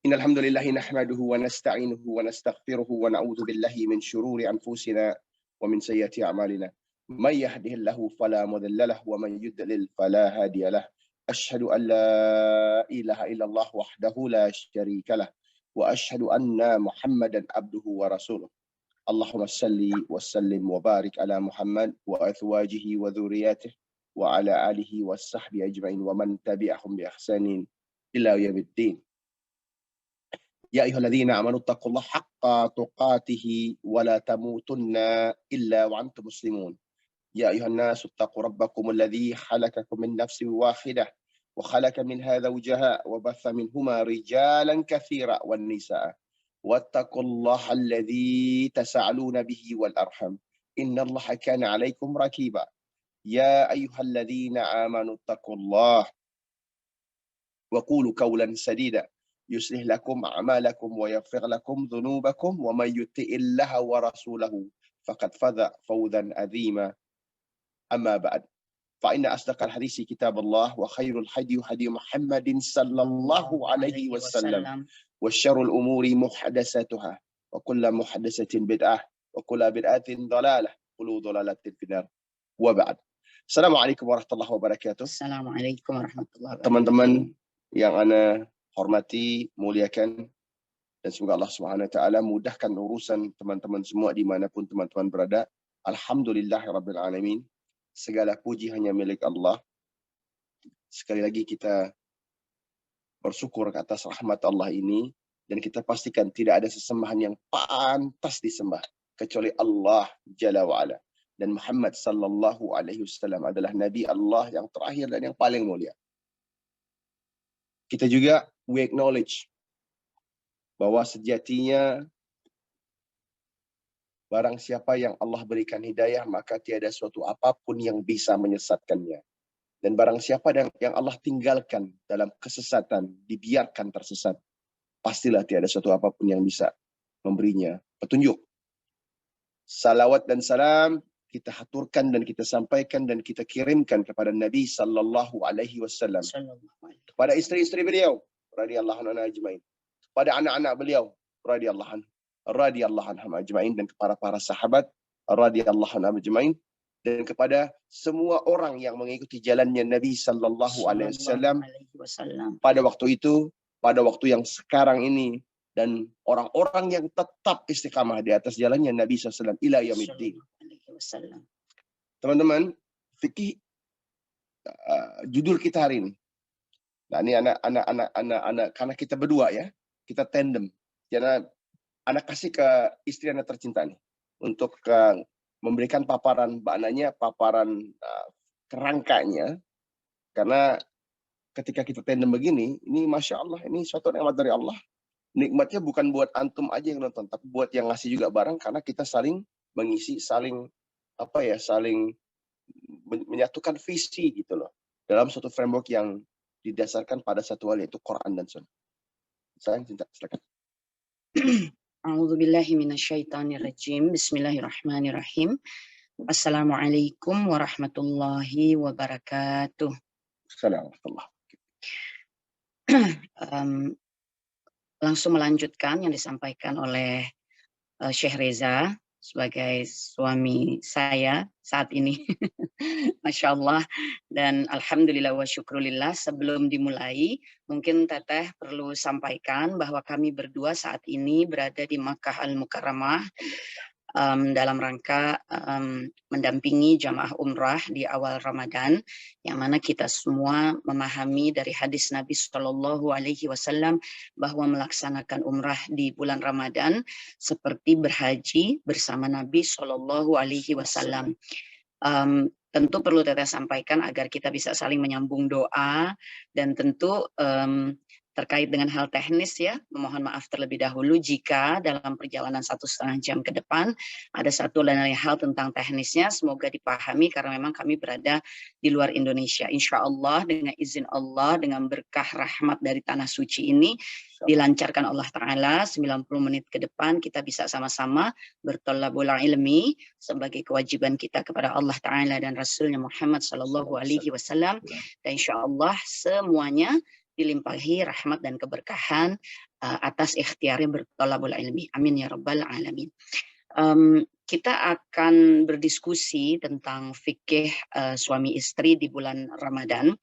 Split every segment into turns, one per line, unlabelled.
إن الحمد لله نحمده ونستعينه ونستغفره ونعوذ بالله من شرور أنفسنا ومن سيئات أعمالنا من يهده الله فلا مضل له ومن يضلل فلا هادي له أشهد أن لا إله إلا الله وحده لا شريك له وأشهد أن محمدا عبده ورسوله اللهم صل وسلم وبارك على محمد وأزواجه وذرياته وعلى آله وصحبه أجمعين ومن تبعهم بإحسان إلى يوم الدين. يا أيها الذين آمنوا اتقوا الله حق تقاته ولا تموتن إلا وأنتم مسلمون. يا أيها الناس اتقوا ربكم الذي خلقكم من نفس واحدة وخلق منها زوجها وبث منهما رجالا كثيرا والنساء واتقوا الله الذي تساءلون به والأرحم إن الله كان عليكم رقيبا. يا أيها الذين آمنوا اتقوا الله وقولوا قولا سديدا يصلح لكم أعمالكم ويغفر لكم ذنوبكم ومن يطع الله ورسوله فقد فاز فوزا عظيما. أما بعد فإن أصدق الحديث كتاب الله وخير الهدي هدي محمد صلى الله عليه وسلم وشر الأمور محدثاتها وكل محدثة بدعة وكل بدعة ضلالة وكل ضلالة في النار وبعد. Assalamualaikum warahmatullahi wabarakatuh.
Assalamualaikum warahmatullahi wabarakatuh.
Teman-teman yang ana hormati, muliakan, dan semoga Allah Subhanahu wa taala mudahkan urusan teman-teman semua dimanapun teman-teman berada. Alhamdulillahirabbil alamin. Segala puji hanya milik Allah. Sekali lagi kita bersyukur atas rahmat Allah ini dan kita pastikan tidak ada sesembahan yang pantas disembah kecuali Allah Jalla wa Ala. Dan Muhammad sallallahu alaihi wasallam adalah nabi Allah yang terakhir dan yang paling mulia. Kita juga we acknowledge bahwa sejatinya barang siapa yang Allah berikan hidayah maka tiada suatu apapun yang bisa menyesatkannya. Dan barang siapa yang Allah tinggalkan dalam kesesatan, dibiarkan tersesat, pastilah tiada suatu apapun yang bisa memberinya petunjuk. Salawat dan salam kita haturkan dan kita sampaikan dan kita kirimkan kepada Nabi sallallahu alaihi wasallam, kepada istri-istri beliau radhiyallahu anhu ajmain, kepada anak-anak beliau radhiyallahu anhum ajmain, dan kepada para sahabat radhiyallahu anhum ajmain, dan kepada semua orang yang mengikuti jalannya Nabi sallallahu alaihi wasallam pada waktu itu, pada waktu yang sekarang ini, dan orang-orang yang tetap istiqamah di atas jalannya Nabi sallallahu alaihi wasallam ila yaumiddin. Teman-teman, fikih judul kita hari ini. Nah, ini anak karena kita berdua ya, kita tandem. Karena anak kasih ke istri anak tercinta nih untuk memberikan paparan maknanya, paparan kerangkanya. Karena ketika kita tandem begini, ini masya Allah, ini suatu nikmat dari Allah. Nikmatnya bukan buat antum aja yang nonton, tapi buat yang ngasih juga bareng, karena kita saling mengisi, saling saling menyatukan visi gitu loh, dalam suatu framework yang didasarkan pada satu hal, yaitu Quran dan Sunnah. Sayang cinta, silakan.
A'udzubillahi minasyaitonirrajim. Bismillahirrahmanirrahim. Assalamualaikum warahmatullahi wabarakatuh.
Assalamualaikum.
Langsung melanjutkan yang disampaikan oleh Syekh Reza sebagai suami saya saat ini. Masya Allah. Dan alhamdulillah wa syukrulillah, sebelum dimulai mungkin Teteh perlu sampaikan bahwa kami berdua saat ini berada di Makkah Al-Mukarramah dalam rangka mendampingi jamaah umrah di awal Ramadan, yang mana kita semua memahami dari hadis Nabi Shallallahu Alaihi Wasallam bahwa melaksanakan umrah di bulan Ramadan seperti berhaji bersama Nabi Shallallahu Alaihi Wasallam. Tentu perlu Teteh sampaikan agar kita bisa saling menyambung doa, dan tentu terkait dengan hal teknis ya, memohon maaf terlebih dahulu jika dalam perjalanan 1,5 jam ke depan ada satu dan lain hal tentang teknisnya, semoga dipahami karena memang kami berada di luar Indonesia. Insya Allah dengan izin Allah, dengan berkah rahmat dari tanah suci ini, dilancarkan Allah Ta'ala 90 menit ke depan kita bisa sama-sama bertolabul ilmi sebagai kewajiban kita kepada Allah Ta'ala dan Rasulnya Muhammad Sallallahu Alaihi Wasallam, dan insya Allah semuanya dilimpahi rahmat dan keberkahan atas ikhtiarnya bertolabul ilmi. Amin ya rabbal alamin. Kita akan berdiskusi tentang fikih suami istri di bulan Ramadan.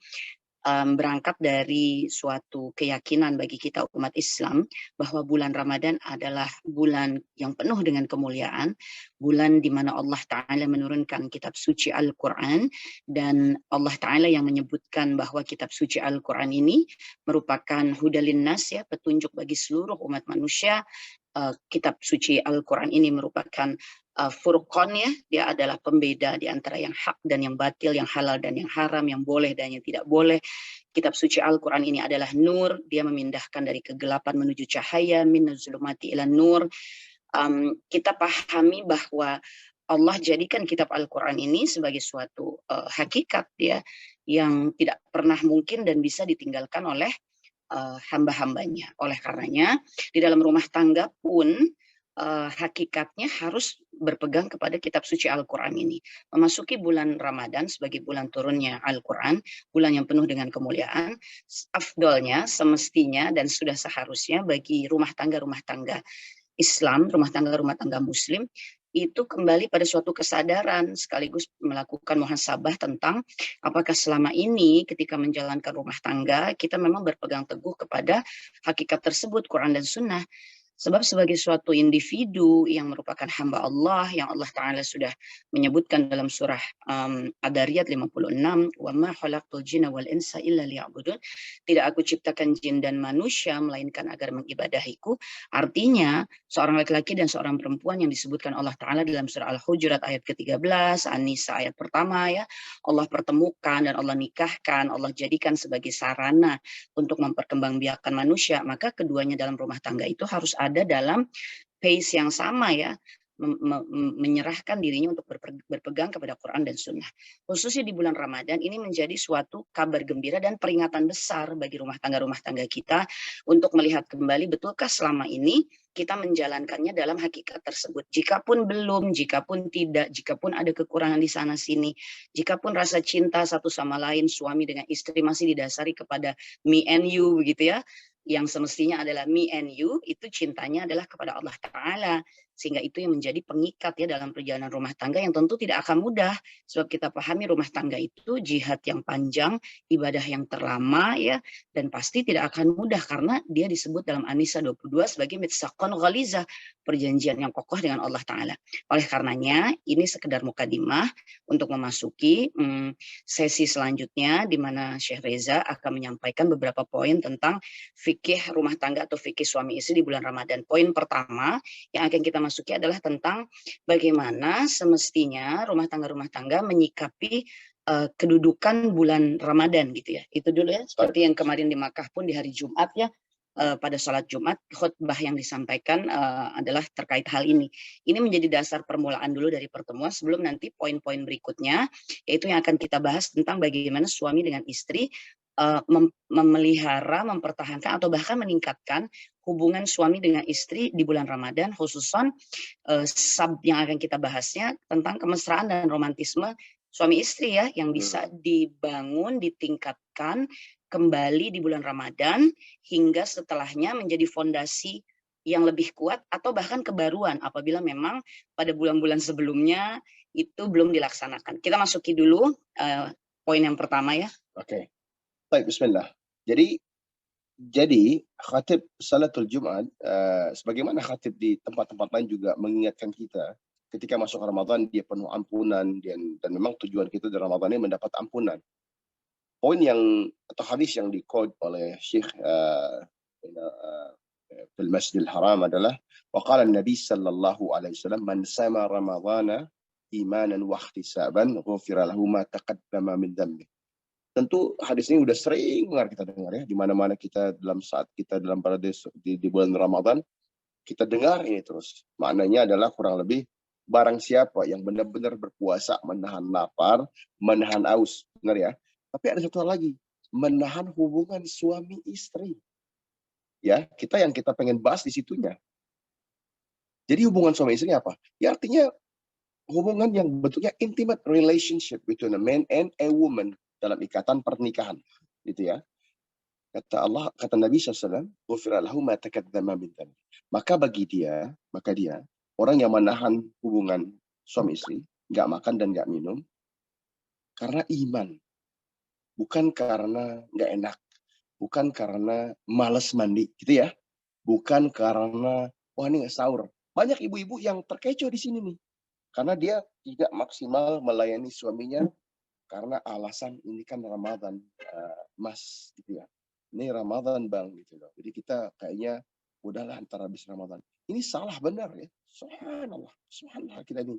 Berangkat dari suatu keyakinan bagi kita umat Islam bahwa bulan Ramadan adalah bulan yang penuh dengan kemuliaan, bulan di mana Allah Ta'ala menurunkan kitab suci Al-Quran, dan Allah Ta'ala yang menyebutkan bahwa kitab suci Al-Quran ini merupakan hudalin nas, ya, petunjuk bagi seluruh umat manusia. Kitab suci Al-Quran ini merupakan furqan, ya, dia adalah pembeda di antara yang hak dan yang batil, yang halal dan yang haram, yang boleh dan yang tidak boleh. Kitab suci Al-Quran ini adalah nur, dia memindahkan dari kegelapan menuju cahaya, minaz zulumati ila nur. Kita pahami bahwa Allah jadikan kitab Al-Quran ini sebagai suatu hakikat, ya, yang tidak pernah mungkin dan bisa ditinggalkan oleh hamba-hambanya. Oleh karenanya, di dalam rumah tangga pun hakikatnya harus berpegang kepada kitab suci Al-Quran ini. Memasuki bulan Ramadan sebagai bulan turunnya Al-Quran, bulan yang penuh dengan kemuliaan, afdolnya, semestinya, dan sudah seharusnya bagi rumah tangga Islam, rumah tangga Muslim, itu kembali pada suatu kesadaran sekaligus melakukan muhasabah tentang apakah selama ini ketika menjalankan rumah tangga kita memang berpegang teguh kepada hakikat tersebut, Quran dan Sunnah. Sebab sebagai suatu individu yang merupakan hamba Allah, yang Allah Ta'ala sudah menyebutkan dalam surah Ad-Dariyat 56, وَمَا خَلَقْتُ الْجِنَّ وَالْإِنسَ إِلَّا لِيَعْبُدُونَ, tidak aku ciptakan jin dan manusia melainkan agar mengibadahiku. Artinya seorang laki-laki dan seorang perempuan yang disebutkan Allah Ta'ala dalam surah Al-Hujurat ayat ke-13, An-Nisa ayat pertama, ya, Allah pertemukan dan Allah nikahkan, Allah jadikan sebagai sarana untuk memperkembangbiakan manusia, maka keduanya dalam rumah tangga itu harus ada dalam pace yang sama, ya, menyerahkan dirinya untuk berpegang kepada Quran dan Sunnah. Khususnya di bulan Ramadan ini menjadi suatu kabar gembira dan peringatan besar bagi rumah tangga kita untuk melihat kembali betulkah selama ini kita menjalankannya dalam hakikat tersebut. Jikapun belum, jikapun tidak, jikapun ada kekurangan di sana sini, jikapun rasa cinta satu sama lain suami dengan istri masih didasari kepada me and you, begitu, ya, yang semestinya adalah me and you, itu cintanya adalah kepada Allah Ta'ala. Sehingga itu yang menjadi pengikat, ya, dalam perjalanan rumah tangga yang tentu tidak akan mudah. Sebab kita pahami rumah tangga itu jihad yang panjang, ibadah yang terlama, ya, dan pasti tidak akan mudah karena dia disebut dalam An-Nisa 22 sebagai mitsaqan ghalizah, perjanjian yang kokoh dengan Allah Ta'ala. Oleh karenanya ini sekedar mukadimah untuk memasuki sesi selanjutnya di mana Syekh Reza akan menyampaikan beberapa poin tentang fikih rumah tangga atau fikih suami istri di bulan Ramadan. Poin pertama yang akan kita masuki adalah tentang bagaimana semestinya rumah tangga menyikapi kedudukan bulan Ramadan, gitu, ya. Itu dulu, ya, seperti yang kemarin di Makkah pun di hari Jumat, ya, pada sholat Jumat khutbah yang disampaikan adalah terkait hal ini. Ini menjadi dasar permulaan dulu dari pertemuan sebelum nanti poin-poin berikutnya, yaitu yang akan kita bahas tentang bagaimana suami dengan istri memelihara, mempertahankan atau bahkan meningkatkan hubungan suami dengan istri di bulan Ramadan, khususan sub yang akan kita bahasnya tentang kemesraan dan romantisme suami istri, ya, yang bisa dibangun, ditingkatkan kembali di bulan Ramadan hingga setelahnya menjadi fondasi yang lebih kuat atau bahkan kebaruan apabila memang pada bulan-bulan sebelumnya itu belum dilaksanakan. Kita masuki dulu poin yang pertama, ya.
Oke. Baik, bismillah. Jadi khatib salatul Jumat, sebagaimana khatib di tempat-tempat lain juga mengingatkan kita ketika masuk Ramadan dia penuh ampunan, dan memang tujuan kita di Ramadan ini mendapat ampunan. Poin yang atau hadis yang di-quote oleh Syekh fil Masjidil Haram adalah waqala Nabi sallallahu alaihi wasallam man sama Ramadhana imanan wa ihtisaban ghufira lahu ma taqaddama min dhanbi. Tentu hadis ini udah sering kita dengar, ya, di mana-mana kita dalam saat kita dalam di bulan Ramadan kita dengar ini terus. Maknanya adalah kurang lebih barang siapa yang benar-benar berpuasa menahan lapar, menahan aus, benar, ya. Tapi ada satu hal lagi, menahan hubungan suami istri. Ya, yang kita pengen bahas di situnya. Jadi hubungan suami istri apa? Ya artinya hubungan yang bentuknya intimate relationship between a man and a woman dalam ikatan pernikahan, gitu, ya. Kata Allah, kata Nabi SAW, "Ghufira lahu ma taqaddama min dhanbi." Maka dia, orang yang menahan hubungan suami istri, nggak makan dan nggak minum, karena iman, bukan karena nggak enak, bukan karena malas mandi, gitu ya, bukan karena wah ini nggak sahur. Banyak ibu-ibu yang terkecoh di sini nih, karena dia tidak maksimal melayani suaminya karena alasan ini kan Ramadan, Mas, gitu ya. Ini Ramadan Bang, gitu loh. Jadi kita kayaknya udahlah antara habis Ramadan. Ini salah benar ya. Subhanallah, subhanallah kita ini.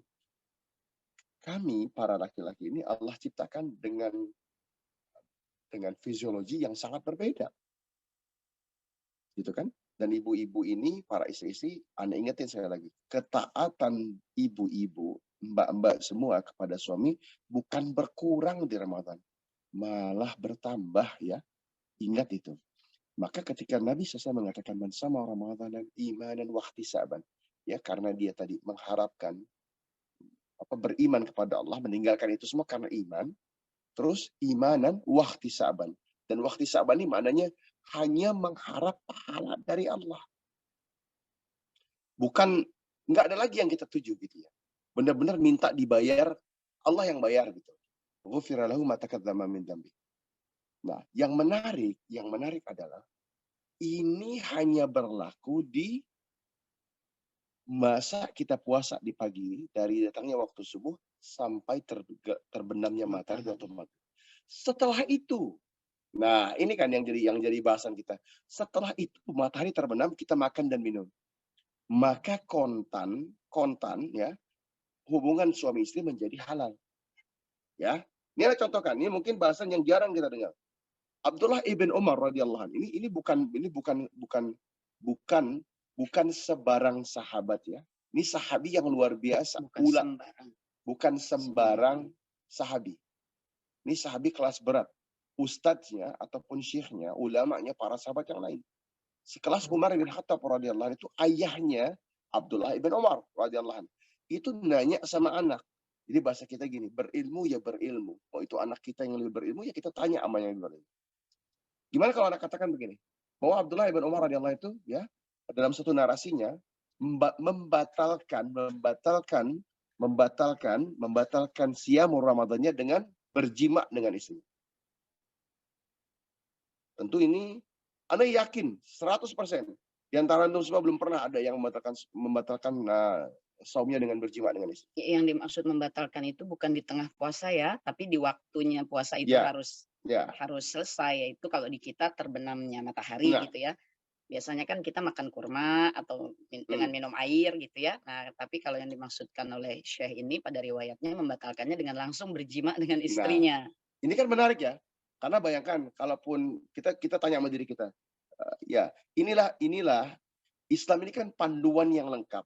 Kami para laki-laki ini Allah ciptakan dengan fisiologi yang sangat berbeda, gitu kan? Dan ibu-ibu ini, para istri-istri, Anda ingetin sekali lagi, ketaatan ibu-ibu, mbak-mbak semua kepada suami bukan berkurang di Ramadan, malah bertambah ya. Ingat itu. Maka ketika Nabi SAW mengatakan man sama Ramadan imanan wahtisaban, ya karena dia tadi mengharapkan beriman kepada Allah, meninggalkan itu semua karena iman, terus imanan wahtisaban. Dan wahtisaban ini maknanya hanya mengharap pahala dari Allah. Bukan, nggak ada lagi yang kita tuju gitu ya. Benar-benar minta dibayar, Allah yang bayar gitu. Ghufira lahu ma taqaddama min dhanbi. Nah, yang menarik adalah ini hanya berlaku di masa kita puasa di pagi, dari datangnya waktu subuh sampai terbenamnya matahari waktu maghrib. Setelah itu, nah ini kan yang jadi bahasan kita. Setelah itu matahari terbenam, kita makan dan minum. Maka kontan ya, hubungan suami istri menjadi halal. Ya, ini ada contohkan. Ini mungkin bahasan yang jarang kita dengar. Abdullah ibn Umar radhiyallahu anhu. Ini bukan sebarang sahabat ya. Ini sahabi yang luar biasa. Bukan sembarang sahabi. Ini sahabi kelas berat. Ustadznya ataupun syekhnya, ulamanya para sahabat yang lain. Sekelas Umar bin Khattab radhiyallahu anhu, itu ayahnya Abdullah ibn Umar radhiyallahu anhu. Itu nanya sama anak. Jadi bahasa kita gini, berilmu ya berilmu. Oh itu anak kita yang lebih berilmu, ya kita tanya sama yang lebih berilmu. Gimana kalau anak katakan begini, bahwa Abdullah ibn Umar radhiyallahu itu ya dalam satu narasinya membatalkan siamur Ramadannya dengan berjima dengan istri. Tentu ini Anda yakin 100% di antara antum semua belum pernah ada yang membatalkan saumnya dengan berjima dengan istri.
Yang dimaksud membatalkan itu bukan di tengah puasa ya, tapi di waktunya puasa itu harus selesai, yaitu kalau di kita terbenamnya matahari gitu ya. Biasanya kan kita makan kurma atau dengan minum air gitu ya. Nah, tapi kalau yang dimaksudkan oleh Syekh ini pada riwayatnya membatalkannya dengan langsung berjima dengan istrinya.
Nah, ini kan menarik ya. Karena bayangkan kalaupun kita tanya sama diri kita, ya inilah Islam ini kan panduan yang lengkap.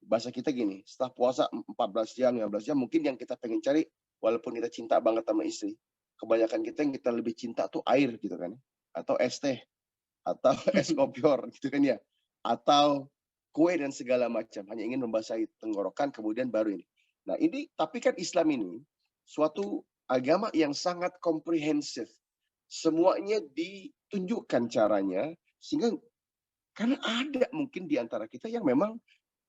Bahasa kita gini, setelah puasa 14 jam, 15 jam, mungkin yang kita pengen cari, walaupun kita cinta banget sama istri, kebanyakan kita yang kita lebih cinta tuh air gitu kan, atau es teh, atau es kopior gitu kan ya, atau kue dan segala macam, hanya ingin membasahi tenggorokan kemudian baru ini. Nah ini, tapi kan Islam ini suatu agama yang sangat komprehensif, semuanya ditunjukkan caranya, sehingga karena ada mungkin di antara kita yang memang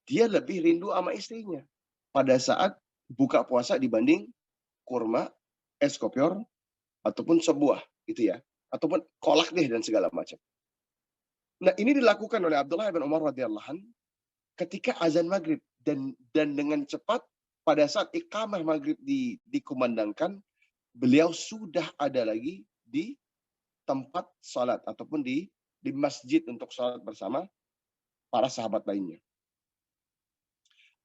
dia lebih rindu sama istrinya pada saat buka puasa dibanding kurma, es kopior, ataupun sebuah gitu ya, ataupun kolak deh dan segala macam. Nah ini dilakukan oleh Abdullah bin Umar radhiyallahu anhu ketika azan maghrib, dan dengan cepat pada saat iqamah maghrib dikumandangkan, beliau sudah ada lagi di tempat salat ataupun di masjid untuk salat bersama para sahabat lainnya.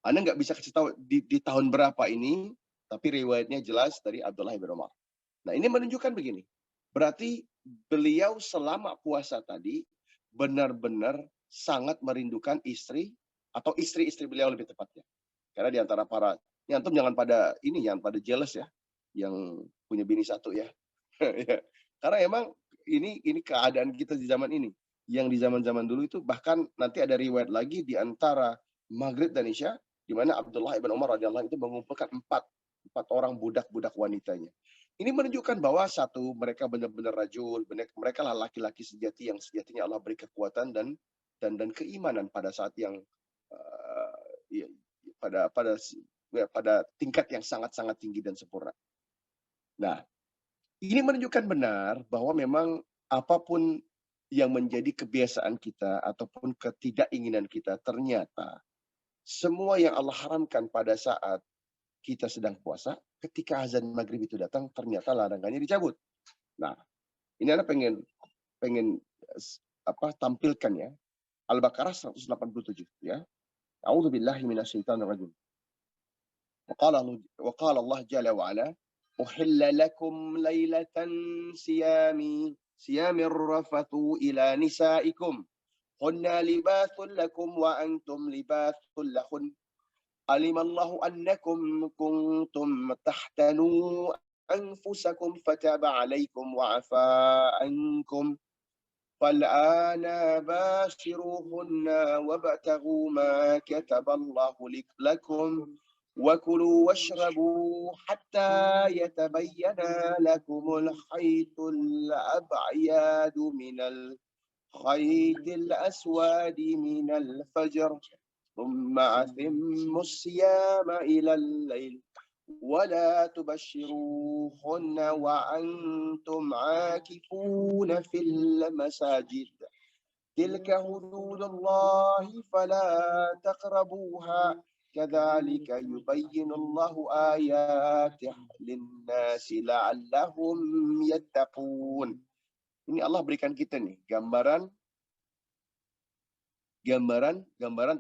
Anda nggak bisa kasih tahu di tahun berapa ini, tapi riwayatnya jelas dari Abdullah bin Umar. Nah ini menunjukkan begini, berarti beliau selama puasa tadi benar-benar sangat merindukan istri, atau istri-istri beliau lebih tepatnya. Karena di antara para, ini antum jangan pada jealous ya, yang punya bini satu ya. Karena emang ini keadaan kita di zaman ini. Yang di zaman-zaman dulu itu bahkan nanti ada riwayat lagi di antara Maghrib dan Isya, di mana Abdullah ibn Umar radhiyallahu itu mengumpulkan empat orang budak-budak wanitanya. Ini menunjukkan bahwa satu, mereka benar-benar rajul, mereka lah laki-laki sejati yang sejatinya Allah beri kekuatan dan keimanan pada saat yang ya, pada tingkat yang sangat-sangat tinggi dan sempurna. Nah, ini menunjukkan benar bahwa memang apapun yang menjadi kebiasaan kita ataupun ketidakinginan kita, ternyata semua yang Allah haramkan pada saat kita sedang puasa, ketika azan maghrib itu datang, ternyata larangannya dicabut. Nah, ini Anda pengen tampilkan ya. Al-Baqarah 187 ya. A'udzubillahi minasyaitonirrajim. وقال الله جل وعلا أحل لكم ليلة صيام الرفث إلى نسائكم هن لباس لكم وأنتم لباس لهن علم الله أنكم كنتم تختنون أنفسكم فتاب عليكم وعفى عنكم فالآن باشروهن وابتغوا ما كتب الله لكم وكلوا واشربوا حتى يتبين لكم الخيط الأبيض من الخيط الأسود من الفجر ثم أتموا الصيام إلى الليل ولا تبشروهن وأنتم عاكفون في المساجد تلك حدود الله فلا تقربوها كذلك يبين الله آياته للناس لعلهم يتقون. Ini Allah berikan kita nih gambaran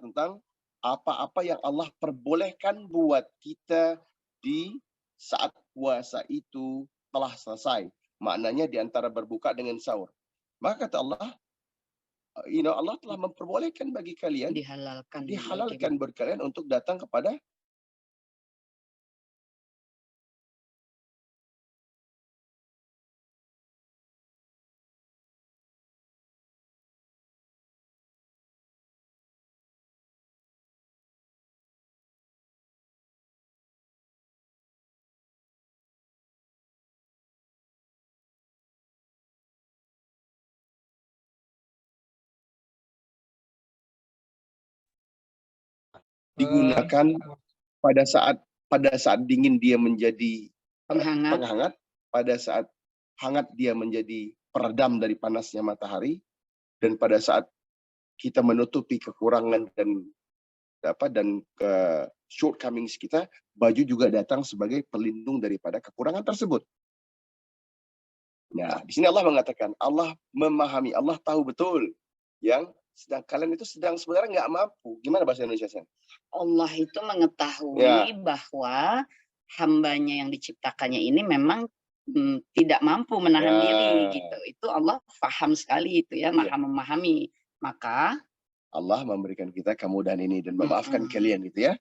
tentang apa-apa yang Allah perbolehkan buat kita di saat puasa itu telah selesai. Maknanya di antara berbuka dengan sahur. Maka kata Allah, Allah telah memperbolehkan bagi kalian, dihalalkan bagi kalian untuk datang kepada digunakan pada saat dingin dia menjadi penghangat, pada saat hangat dia menjadi peredam dari panasnya matahari, dan pada saat kita menutupi kekurangan dan shortcomings kita, baju juga datang sebagai pelindung daripada kekurangan tersebut. Nah, di sini Allah mengatakan, Allah memahami, Allah tahu betul yang sedang kalian itu sebenarnya nggak mampu. Gimana bahasa Indonesia?
Allah itu mengetahui bahwa hambanya yang diciptakannya ini memang tidak mampu menahan diri gitu. Itu Allah paham sekali itu ya, maha memahami. Maka
Allah memberikan kita kemudahan ini dan memaafkan kalian gitu ya.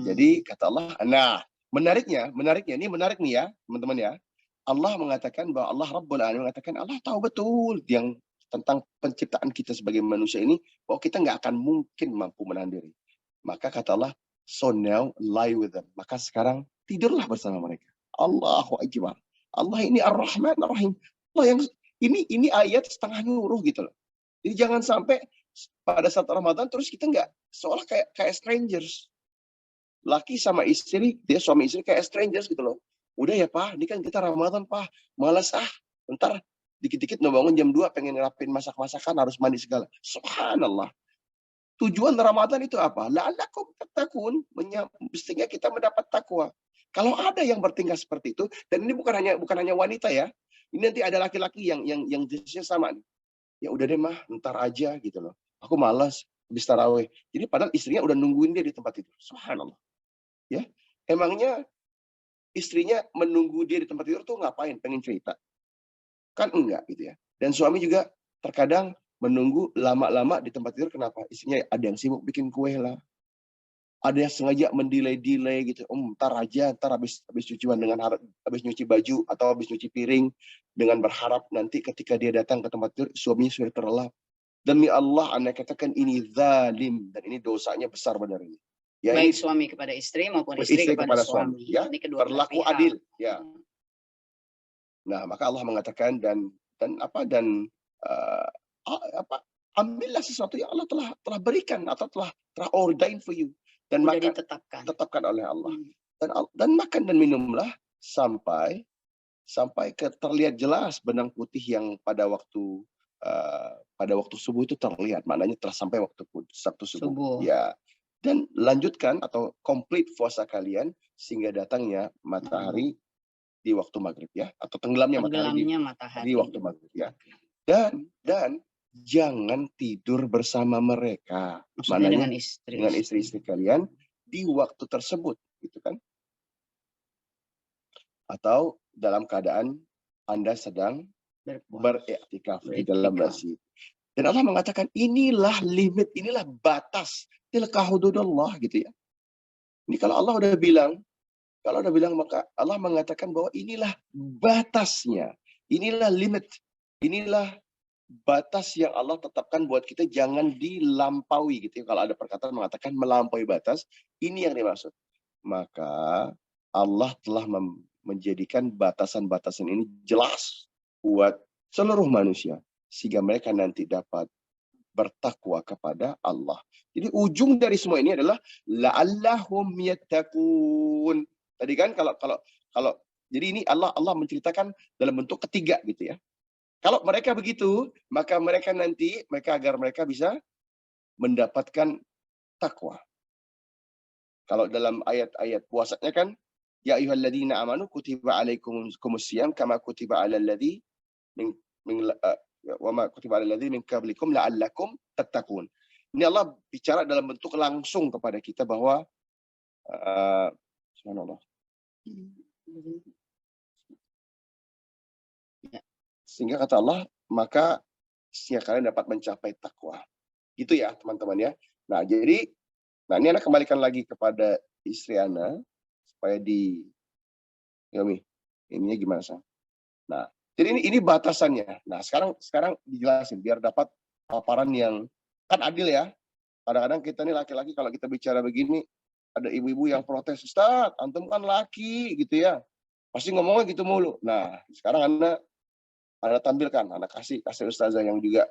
Jadi kata Allah, nah menariknya, ini menarik nih ya teman-teman ya. Allah mengatakan bahwa Allah Rabbul Alamin mengatakan Allah tahu betul yang tentang penciptaan kita sebagai manusia ini, bahwa kita nggak akan mungkin mampu menahan diri. Maka kata Allah, so now lie with them. Maka sekarang tidurlah bersama mereka. Allahu Akbar. Allah ini Ar-Rahman Ar-Rahim. Allah yang ini ayat setengah nyuruh gitu loh. Jadi jangan sampai pada saat Ramadan terus kita nggak seolah kayak strangers. Laki sama istri, dia suami istri kayak strangers gitu loh. Udah ya Pak, ini kan kita Ramadan Pak. Malas bentar dikit-dikit bangun jam 2 pengen ngerapin masak-masakan harus mandi segala. Subhanallah. Tujuan Ramadan itu apa? La'allakum tattaqun, mestinya kita mendapat takwa. Kalau ada yang bertingkah seperti itu, dan ini bukan hanya wanita ya. Ini nanti ada laki-laki yang jenisnya sama nih. Ya udah deh mah, ntar aja gitu loh. Aku malas habis tarawih. Jadi padahal istrinya udah nungguin dia di tempat itu. Subhanallah. Ya. Emangnya istrinya menunggu dia di tempat tidur tuh ngapain? Pengen cerita? Kan enggak gitu ya. Dan suami juga terkadang menunggu lama-lama di tempat tidur. Kenapa? Istrinya ada yang sibuk bikin kue lah. Ada yang sengaja mendelay gitu. Ntar aja, ntar habis cucian habis nyuci baju atau habis nyuci piring dengan berharap nanti ketika dia datang ke tempat tidur suaminya sudah terlelap. Demi Allah, Anda katakan ini zalim dan ini dosanya besar benar ini. Ya,
baik ini, suami kepada istri maupun istri kepada suami.
Ya, ini kedua berlaku adil. Ya. Nah, maka Allah mengatakan uh, ambillah sesuatu yang Allah telah berikan atau telah ordain for you, dan
Udah
makan,
ditetapkan.
tetapkan oleh Allah. Dan makan dan minumlah sampai terlihat jelas benang putih yang pada waktu subuh itu terlihat, maknanya telah sampai waktu Sabtu subuh. Ya. Dan lanjutkan atau complete puasa kalian sehingga datangnya matahari di waktu maghrib, ya, atau tenggelamnya matahari di waktu maghrib, ya. Dan jangan tidur bersama mereka.
Maksudnya
Maknanya dengan istri-istri kalian di waktu tersebut, gitu kan? Atau dalam keadaan Anda sedang beriktikaf di dalam masjid. Dan Allah mengatakan inilah limit, inilah batas, tilka hududullah, gitu ya. Ini kalau Allah udah bilang maka Allah mengatakan bahwa inilah batasnya, inilah limit, inilah batas yang Allah tetapkan buat kita, jangan dilampaui, gitu ya. Kalau ada perkataan mengatakan melampaui batas, ini yang dimaksud. Maka Allah telah menjadikan batasan-batasan ini jelas buat seluruh manusia sehingga mereka nanti dapat bertakwa kepada Allah. Jadi ujung dari semua ini adalah la'allahum yattaqun. Tadi kan kalau jadi ini Allah menceritakan dalam bentuk ketiga, gitu ya. Kalau mereka begitu, maka mereka agar mereka bisa mendapatkan takwa. Kalau dalam ayat-ayat puasanya kan, ya ayyuhalladzina amanu kutiba alaikumusiyam kama kutiba alal ladzi wa ma kutiba alal ladzi min qablikum la'allakum tattaqun. Ini Allah bicara dalam bentuk langsung kepada kita bahwa subhanallah. Sehingga kata Allah, maka kalian dapat mencapai takwa. Gitu ya, teman-teman ya. Nah, ini Ana kembalikan lagi kepada istri Ana supaya ininya gimana, Sang? Nah, jadi ini batasannya. Nah, sekarang dijelasin biar dapat paparan yang kan adil ya. Kadang-kadang kita nih laki-laki kalau kita bicara begini, ada ibu-ibu yang protes, Ustaz, antum kan laki gitu ya. Pasti ngomongnya gitu mulu. Nah, sekarang Anda tampilkan, Anda kasih ustazah yang juga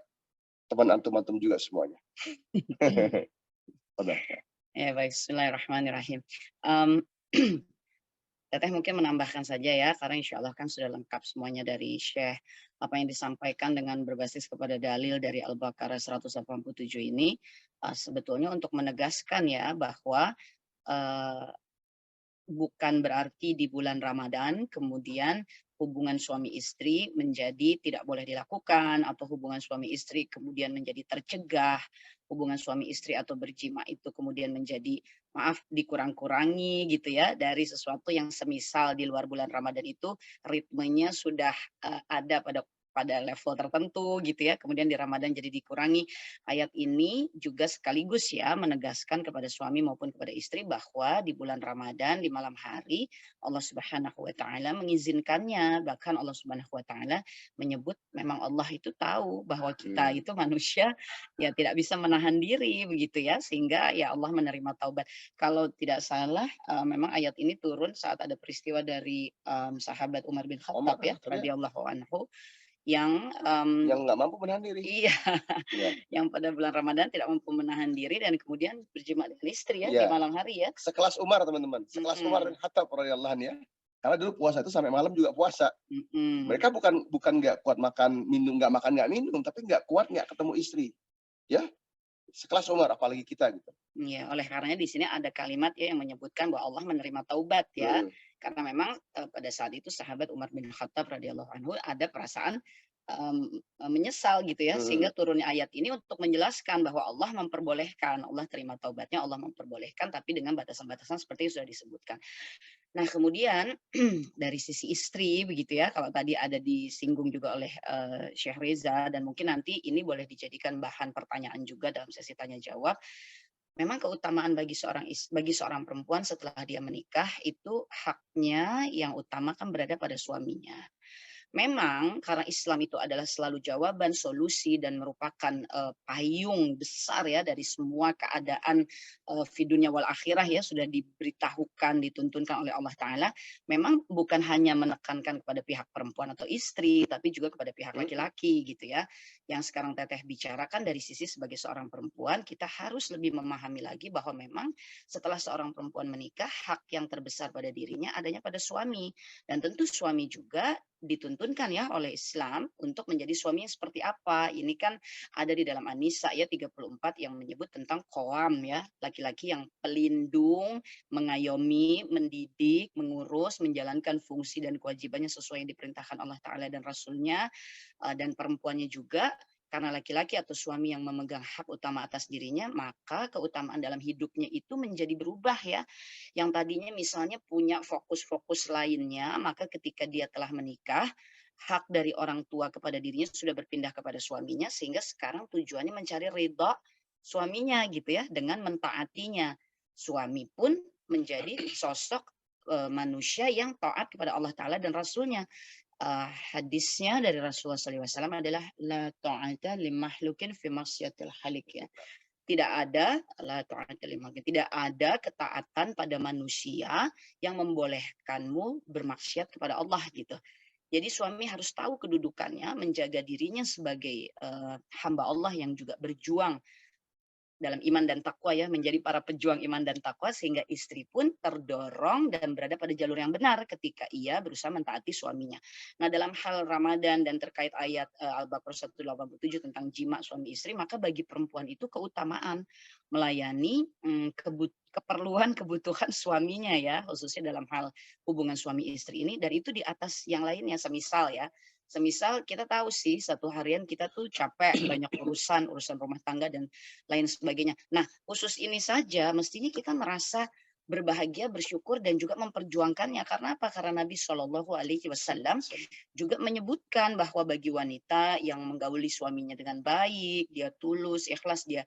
teman antum juga semuanya.
Ya, baik, bismillahirrahmanirrahim. Teteh mungkin menambahkan saja ya, karena insya Allah kan sudah lengkap semuanya dari Syekh. Apa yang disampaikan dengan berbasis kepada dalil dari Al-Baqarah 187 ini, sebetulnya untuk menegaskan ya bahwa bukan berarti di bulan Ramadan kemudian hubungan suami istri menjadi tidak boleh dilakukan, atau hubungan suami istri kemudian menjadi tercegah, hubungan suami istri atau berjima itu kemudian menjadi dikurang-kurangi gitu ya, dari sesuatu yang semisal di luar bulan Ramadan itu ritmenya sudah ada pada level tertentu gitu ya, kemudian di Ramadan jadi dikurangi. Ayat ini juga sekaligus ya menegaskan kepada suami maupun kepada istri bahwa di bulan Ramadan di malam hari Allah Subhanahu wa taala mengizinkannya, bahkan Allah Subhanahu wa taala menyebut memang Allah itu tahu bahwa kita itu manusia ya tidak bisa menahan diri begitu ya, sehingga ya Allah menerima taubat. Kalau tidak salah memang ayat ini turun saat ada peristiwa dari sahabat Umar bin Khattab ya radhiyallahu anhu yang
nggak mampu menahan diri.
Iya, yang pada bulan Ramadan tidak mampu menahan diri dan kemudian berjima dengan istri ya di malam hari ya.
Sekelas Umar, teman-teman. Sekelas Umar bin Khattab radhiyallahu anhu ya. Karena dulu puasa itu sampai malam juga puasa. Mereka bukan nggak kuat makan minum, nggak makan nggak minum, tapi nggak kuat nggak ketemu istri. Ya, sekelas Umar, apalagi kita gitu.
Ya, oleh karenanya di sini ada kalimat ya yang menyebutkan bahwa Allah menerima taubat ya. Karena memang pada saat itu sahabat Umar bin Khattab radhiyallahu anhu ada perasaan menyesal gitu ya, sehingga turunnya ayat ini untuk menjelaskan bahwa Allah memperbolehkan, Allah terima taubatnya, Allah memperbolehkan, tapi dengan batasan-batasan seperti yang sudah disebutkan. Nah, kemudian dari sisi istri begitu ya, kalau tadi ada disinggung juga oleh Syekh Reza, dan mungkin nanti ini boleh dijadikan bahan pertanyaan juga dalam sesi tanya jawab. Memang keutamaan bagi seorang perempuan setelah dia menikah itu haknya yang utama kan berada pada suaminya. Memang karena Islam itu adalah selalu jawaban, solusi, dan merupakan payung besar ya dari semua keadaan fi dunya wal akhirah ya, sudah diberitahukan, dituntunkan oleh Allah Ta'ala. Memang bukan hanya menekankan kepada pihak perempuan atau istri, tapi juga kepada pihak laki-laki gitu ya. Yang sekarang Teteh bicarakan dari sisi sebagai seorang perempuan, kita harus lebih memahami lagi bahwa memang setelah seorang perempuan menikah, hak yang terbesar pada dirinya adanya pada suami. Dan tentu suami juga dituntunkan ya oleh Islam untuk menjadi suami yang seperti apa. Ini kan ada di dalam An-Nisa ya 34 yang menyebut tentang qawam ya, laki-laki yang pelindung, mengayomi, mendidik, mengurus, menjalankan fungsi dan kewajibannya sesuai yang diperintahkan Allah Ta'ala dan Rasulnya, dan perempuannya juga karena laki-laki atau suami yang memegang hak utama atas dirinya, maka keutamaan dalam hidupnya itu menjadi berubah ya. Yang tadinya misalnya punya fokus-fokus lainnya, maka ketika dia telah menikah, hak dari orang tua kepada dirinya sudah berpindah kepada suaminya, sehingga sekarang tujuannya mencari ridha suaminya gitu ya, dengan mentaatinya. Suami pun menjadi sosok manusia yang taat kepada Allah Ta'ala dan Rasulnya. Hadisnya dari Rasulullah SAW adalah la ta'ata li makhlukin fi maksiatil khaliq ya. Tidak ada la ta'ata li makhlukin, tidak ada ketaatan pada manusia yang membolehkanmu bermaksiat kepada Allah gitu. Jadi suami harus tahu kedudukannya, menjaga dirinya sebagai hamba Allah yang juga berjuang dalam iman dan takwa ya, menjadi para pejuang iman dan takwa, sehingga istri pun terdorong dan berada pada jalur yang benar ketika ia berusaha mentaati suaminya. Nah, dalam hal Ramadan dan terkait ayat Al-Baqarah 187 tentang jima suami istri, maka bagi perempuan itu keutamaan melayani keperluan kebutuhan suaminya ya, khususnya dalam hal hubungan suami istri ini, dan itu di atas yang lainnya. Semisal kita tahu sih satu harian kita tuh capek, banyak urusan rumah tangga dan lain sebagainya. Nah, khusus ini saja mestinya kita merasa berbahagia, bersyukur, dan juga memperjuangkannya. Karena apa? Karena Nabi Shallallahu Alaihi Wasallam juga menyebutkan bahwa bagi wanita yang menggauli suaminya dengan baik, dia tulus, ikhlas, dia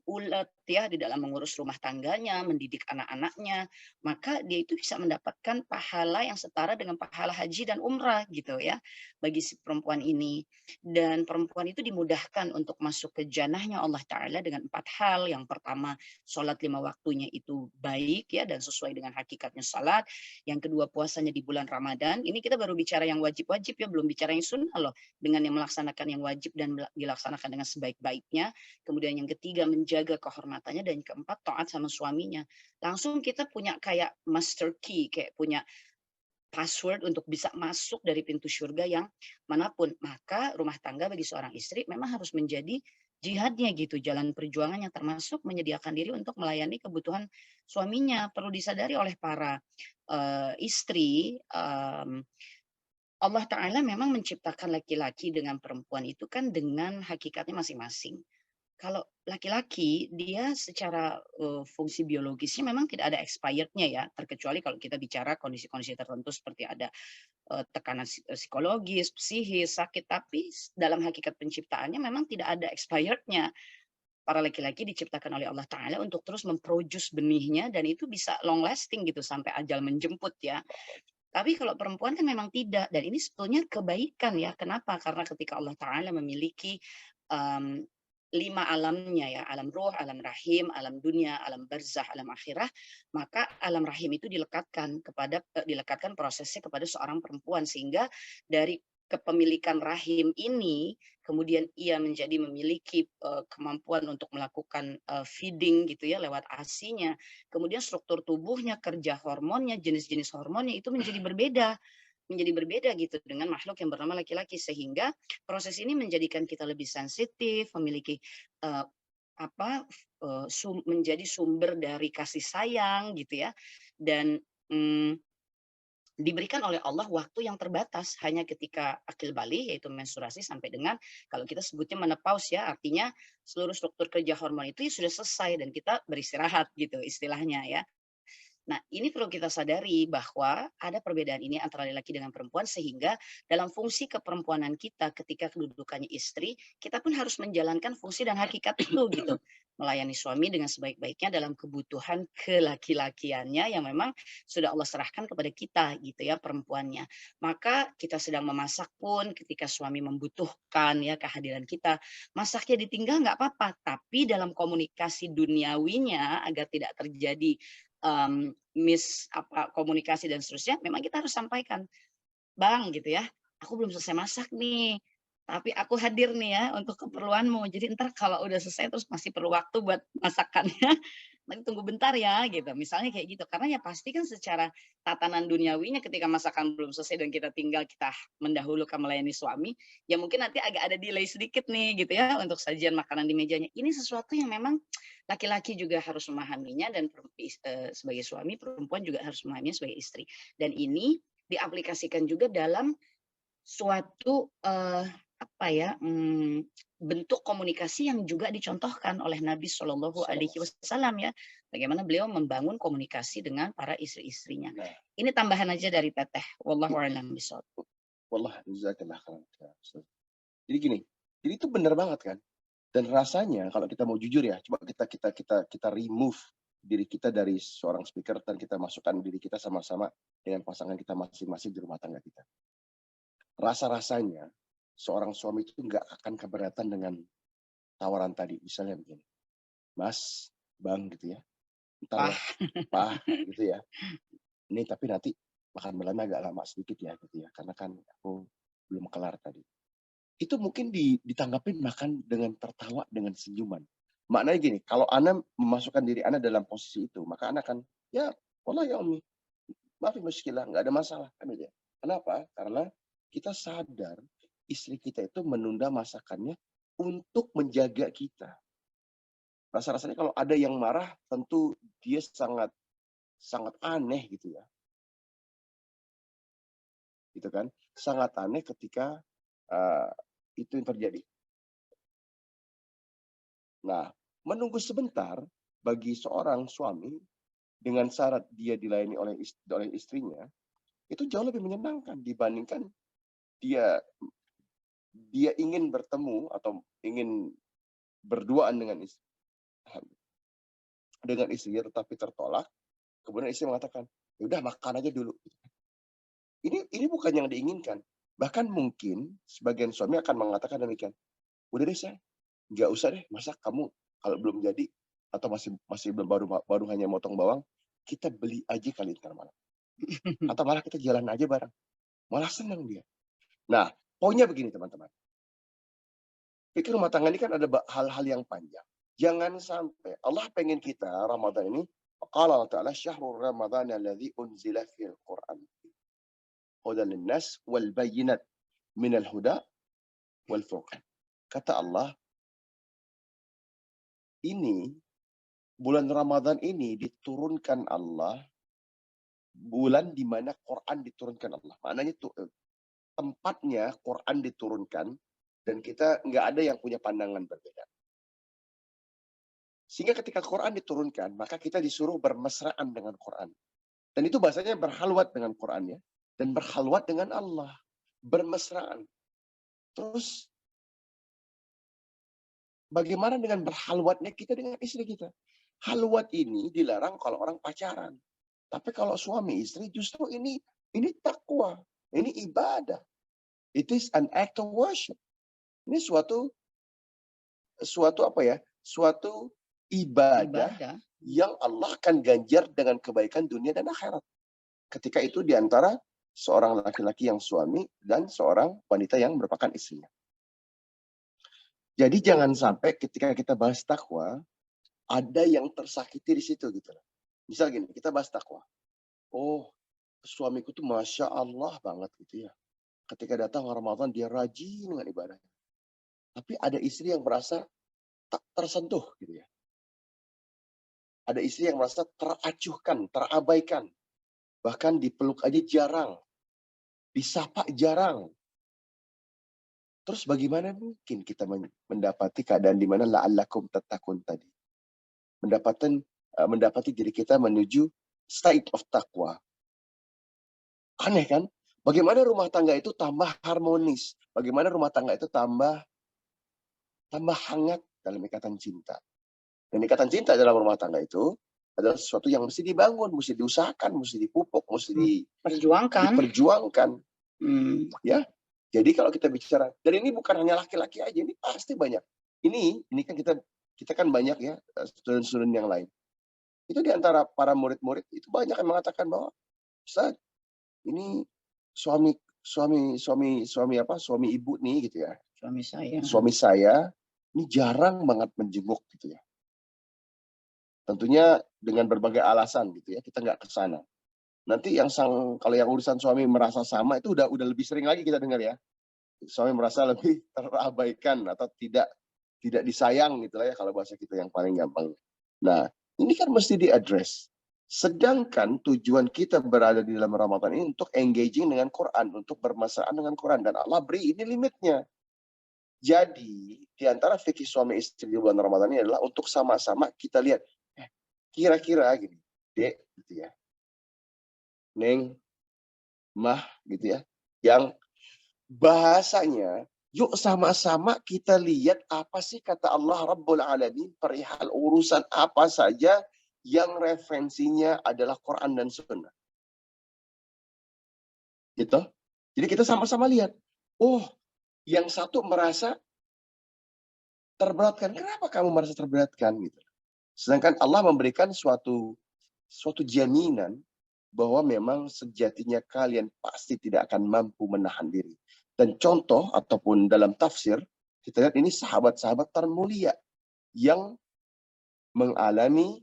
ulet ya di dalam mengurus rumah tangganya, mendidik anak-anaknya, maka dia itu bisa mendapatkan pahala yang setara dengan pahala haji dan umrah gitu ya bagi si perempuan ini. Dan perempuan itu dimudahkan untuk masuk ke jannahnya Allah Ta'ala dengan 4 hal. Yang pertama, sholat 5 waktunya itu baik ya dan sesuai dengan hakikatnya salat. Yang kedua, puasanya di bulan Ramadan. Ini kita baru bicara yang wajib-wajib ya, belum bicara yang sunnah loh. Dengan yang melaksanakan yang wajib dan dilaksanakan dengan sebaik-baiknya. Kemudian yang ketiga, menjaga kehormatannya, dan yang keempat, taat sama suaminya. Langsung kita punya kayak master key, kayak punya password untuk bisa masuk dari pintu surga yang manapun. Maka rumah tangga bagi seorang istri memang harus menjadi jihadnya gitu, jalan perjuangannya, termasuk menyediakan diri untuk melayani kebutuhan suaminya. Perlu disadari oleh para istri, Allah Ta'ala memang menciptakan laki-laki dengan perempuan itu kan dengan hakikatnya masing-masing. Kalau laki-laki, dia secara fungsi biologisnya memang tidak ada expirednya ya, terkecuali kalau kita bicara kondisi-kondisi tertentu seperti ada tekanan psikologis, psikis, sakit. Tapi dalam hakikat penciptaannya memang tidak ada expirednya. Para laki-laki diciptakan oleh Allah Ta'ala untuk terus memproduce benihnya, dan itu bisa long lasting gitu sampai ajal menjemput ya. Tapi kalau perempuan kan memang tidak, dan ini sebetulnya kebaikan ya. Kenapa? Karena ketika Allah Ta'ala memiliki 5 alamnya ya, alam ruh, alam rahim, alam dunia, alam barzah, alam akhirah, maka alam rahim itu dilekatkan prosesnya kepada seorang perempuan, sehingga dari kepemilikan rahim ini kemudian ia menjadi memiliki kemampuan untuk melakukan feeding gitu ya lewat ASI-nya. Kemudian struktur tubuhnya, kerja hormonnya, jenis-jenis hormonnya itu menjadi berbeda gitu dengan makhluk yang bernama laki-laki, sehingga proses ini menjadikan kita lebih sensitif, memiliki menjadi sumber dari kasih sayang gitu ya, dan diberikan oleh Allah waktu yang terbatas hanya ketika akil balik, yaitu menstruasi, sampai dengan kalau kita sebutnya menopause ya, artinya seluruh struktur kerja hormon itu sudah selesai dan kita beristirahat gitu istilahnya ya. Nah, ini perlu kita sadari bahwa ada perbedaan ini antara laki-laki dengan perempuan sehingga dalam fungsi keperempuanan kita ketika kedudukannya istri, kita pun harus menjalankan fungsi dan hakikat itu gitu. Melayani suami dengan sebaik-baiknya dalam kebutuhan kelaki-lakiannya yang memang sudah Allah serahkan kepada kita gitu ya perempuannya. Maka kita sedang memasak pun ketika suami membutuhkan ya kehadiran kita, masaknya ditinggal nggak apa-apa, tapi dalam komunikasi duniawinya agar tidak terjadi komunikasi dan seterusnya, memang kita harus sampaikan, "Bang," gitu ya, "aku belum selesai masak nih, tapi aku hadir nih ya untuk keperluanmu. Jadi entar kalau udah selesai terus masih perlu waktu buat masakannya, nanti tunggu bentar ya," gitu. Misalnya kayak gitu. Karena ya pasti kan secara tatanan duniawinya ketika masakan belum selesai dan kita mendahulukan melayani suami, ya mungkin nanti agak ada delay sedikit nih gitu ya untuk sajian makanan di mejanya. Ini sesuatu yang memang laki-laki juga harus memahaminya dan sebagai suami, perempuan juga harus memahaminya sebagai istri. Dan ini diaplikasikan juga dalam suatu, apa ya, bentuk komunikasi yang juga dicontohkan oleh Nabi Shallallahu Alaihi Wasallam ya. Bagaimana beliau membangun komunikasi dengan para istri-istrinya.
Nah,
Ini tambahan aja dari Teteh, wallahu a'lam bishawab.
wallah jazakallah khairan ya, Ustaz. Jadi gini, jadi itu benar banget kan. Dan rasanya kalau kita mau jujur ya, coba kita remove diri kita dari seorang speaker dan kita masukkan diri kita sama-sama dengan pasangan kita masing-masing di rumah tangga kita. Rasa-rasanya seorang suami itu nggak akan keberatan dengan tawaran tadi. Misalnya begini, Mas, Bang gitu ya, ntar ya, Pak gitu ya. Ini tapi nanti makan malamnya agak lama sedikit ya gitu ya, karena kan aku belum kelar tadi. Itu mungkin ditanggapin makan dengan tertawa, dengan senyuman. Maknanya gini, kalau Ana memasukkan diri Ana dalam posisi itu, maka Ana akan, ya wallah ya Umi, maafin muskilah, nggak ada masalah. Kan gitu ya. Kenapa? Karena kita sadar istri kita itu menunda masakannya untuk menjaga kita. Rasa-rasanya kalau ada yang marah, tentu dia sangat sangat aneh gitu ya. Gitu kan? Sangat aneh ketika itu yang terjadi. Nah, menunggu sebentar bagi seorang suami dengan syarat dia dilayani oleh istrinya, itu jauh lebih menyenangkan dibandingkan dia dia ingin bertemu atau ingin berduaan dengan istrinya tetapi tertolak, kemudian istri mengatakan, "Ya udah makan aja dulu." Ini bukan yang diinginkan. Bahkan mungkin sebagian suami akan mengatakan demikian, "Udah deh sayang, nggak usah deh masak kamu kalau belum jadi atau masih masih belum baru hanya motong bawang, kita beli aja kali ntar malam. Atau malah kita jalan aja bareng." Malah senang dia. Nah, poinnya begini teman-teman. Pikir rumah tangga ini kan ada hal-hal yang panjang. Jangan sampai Allah pengen kita Ramadan ini, qala Allah Ta'ala syahrul ramadhan alladzi unzila fil Qur'an. Hudan linnas wal bayyinat minal huda wal furqan. Kata Allah, ini bulan Ramadan ini diturunkan Allah, bulan di mana Quran diturunkan Allah. Maknanya tempatnya Quran diturunkan dan kita nggak ada yang punya pandangan berbeda. Sehingga ketika Quran diturunkan, maka kita disuruh bermesraan dengan Quran. Dan itu bahasanya berhalwat dengan Quran ya. Dan berhalwat dengan Allah. Bermesraan. Terus bagaimana dengan berhalwatnya kita dengan istri kita? Halwat ini dilarang kalau orang pacaran. Tapi kalau suami istri justru ini takwa. Ini ibadah. It is an act of worship. Ini suatu apa ya? Suatu ibadah yang Allah akan ganjar dengan kebaikan dunia dan akhirat. Ketika itu diantara seorang laki-laki yang suami dan seorang wanita yang merupakan istrinya. Jadi jangan sampai ketika kita bahas takwa, ada yang tersakiti di situ gitu. Misal gini, kita bahas takwa. Oh, suamiku tuh Masya Allah banget gitu ya. Ketika datang Ramadan dia rajin dengan ibadahnya. Tapi ada istri yang merasa tak tersentuh gitu ya. Ada istri yang merasa teracuhkan, terabaikan. Bahkan dipeluk aja jarang. Disapa jarang. Terus bagaimana mungkin kita mendapati keadaan di mana la'allakum tattaqun tadi. Mendapati diri kita menuju state of taqwa. Aneh kan? Bagaimana rumah tangga itu tambah harmonis? Bagaimana rumah tangga itu tambah hangat dalam ikatan cinta? Dan ikatan cinta dalam rumah tangga itu adalah sesuatu yang mesti dibangun, mesti diusahakan, mesti dipupuk, mesti diperjuangkan. Ya, jadi kalau kita bicara, dan ini bukan hanya laki-laki aja, ini pasti banyak. Ini kan kita kan banyak ya student-student yang lain. Itu di antara para murid-murid itu banyak yang mengatakan bahwa Ustaz, ini suami ibu nih gitu ya. Suami saya ini jarang banget menjenguk gitu ya. Tentunya dengan berbagai alasan gitu ya, kita nggak ke sana. Nanti kalau yang urusan suami merasa sama itu udah lebih sering lagi kita dengar ya. Suami merasa lebih terabaikan atau tidak disayang gitu ya kalau bahasa kita yang paling gampang. Nah, ini kan mesti diadres. Sedangkan tujuan kita berada di dalam Ramadan ini untuk engaging dengan Quran, untuk bermesraan dengan Quran, dan Allah beri ini limitnya. Jadi, di antara fikih suami istri di bulan Ramadan ini adalah untuk sama-sama kita lihat, kira-kira gini, Dek, gitu ya, Neng, Mah, gitu ya, yang bahasanya, yuk sama-sama kita lihat apa sih kata Allah Rabbul Alamin perihal urusan apa saja yang referensinya adalah Quran dan Sunnah. Gitu. Jadi kita sama-sama lihat, oh, yang satu merasa terberatkan. Kenapa kamu merasa terberatkan? Gitu. Sedangkan Allah memberikan suatu jaminan bahwa memang sejatinya kalian pasti tidak akan mampu menahan diri. Dan contoh ataupun dalam tafsir, kita lihat ini sahabat-sahabat termulia yang mengalami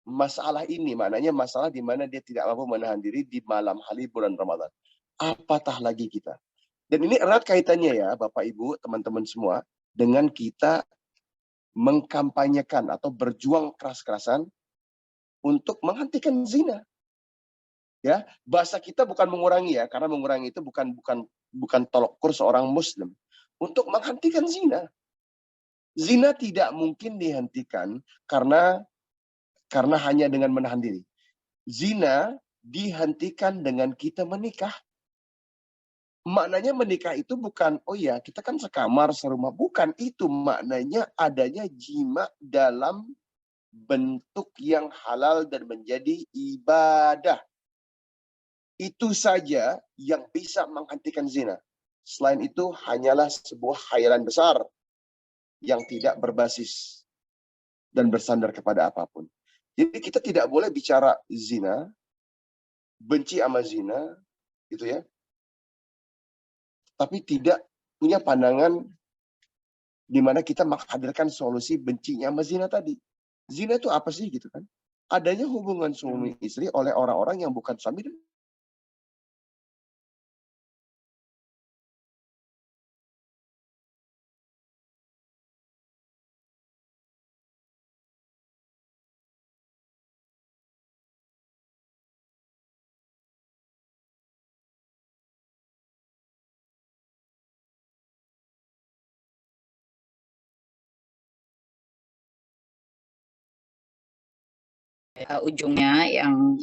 masalah ini. Maknanya masalah di mana dia tidak mampu menahan diri di malam hari bulan Ramadan. Apatah lagi kita. Dan ini erat kaitannya ya Bapak Ibu, teman-teman semua, dengan kita mengkampanyekan atau berjuang keras-kerasan untuk menghentikan zina. Ya, bahasa kita bukan mengurangi ya, karena mengurangi itu bukan tolok ukur seorang muslim. Untuk menghentikan zina. Zina tidak mungkin dihentikan karena hanya dengan menahan diri. Zina dihentikan dengan kita menikah. Maknanya menikah itu bukan, oh ya kita kan sekamar, serumah. Bukan itu maknanya adanya jima dalam bentuk yang halal dan menjadi ibadah. Itu saja yang bisa menghentikan zina. Selain itu hanyalah sebuah khayalan besar yang tidak berbasis dan bersandar kepada apapun. Jadi kita tidak boleh bicara zina, benci sama zina, gitu ya. Tapi tidak punya pandangan di mana kita menghadirkan solusi bencinya sama zina tadi. Zina itu apa sih gitu kan? Adanya hubungan suami istri oleh orang-orang yang bukan suami dan
ujungnya yang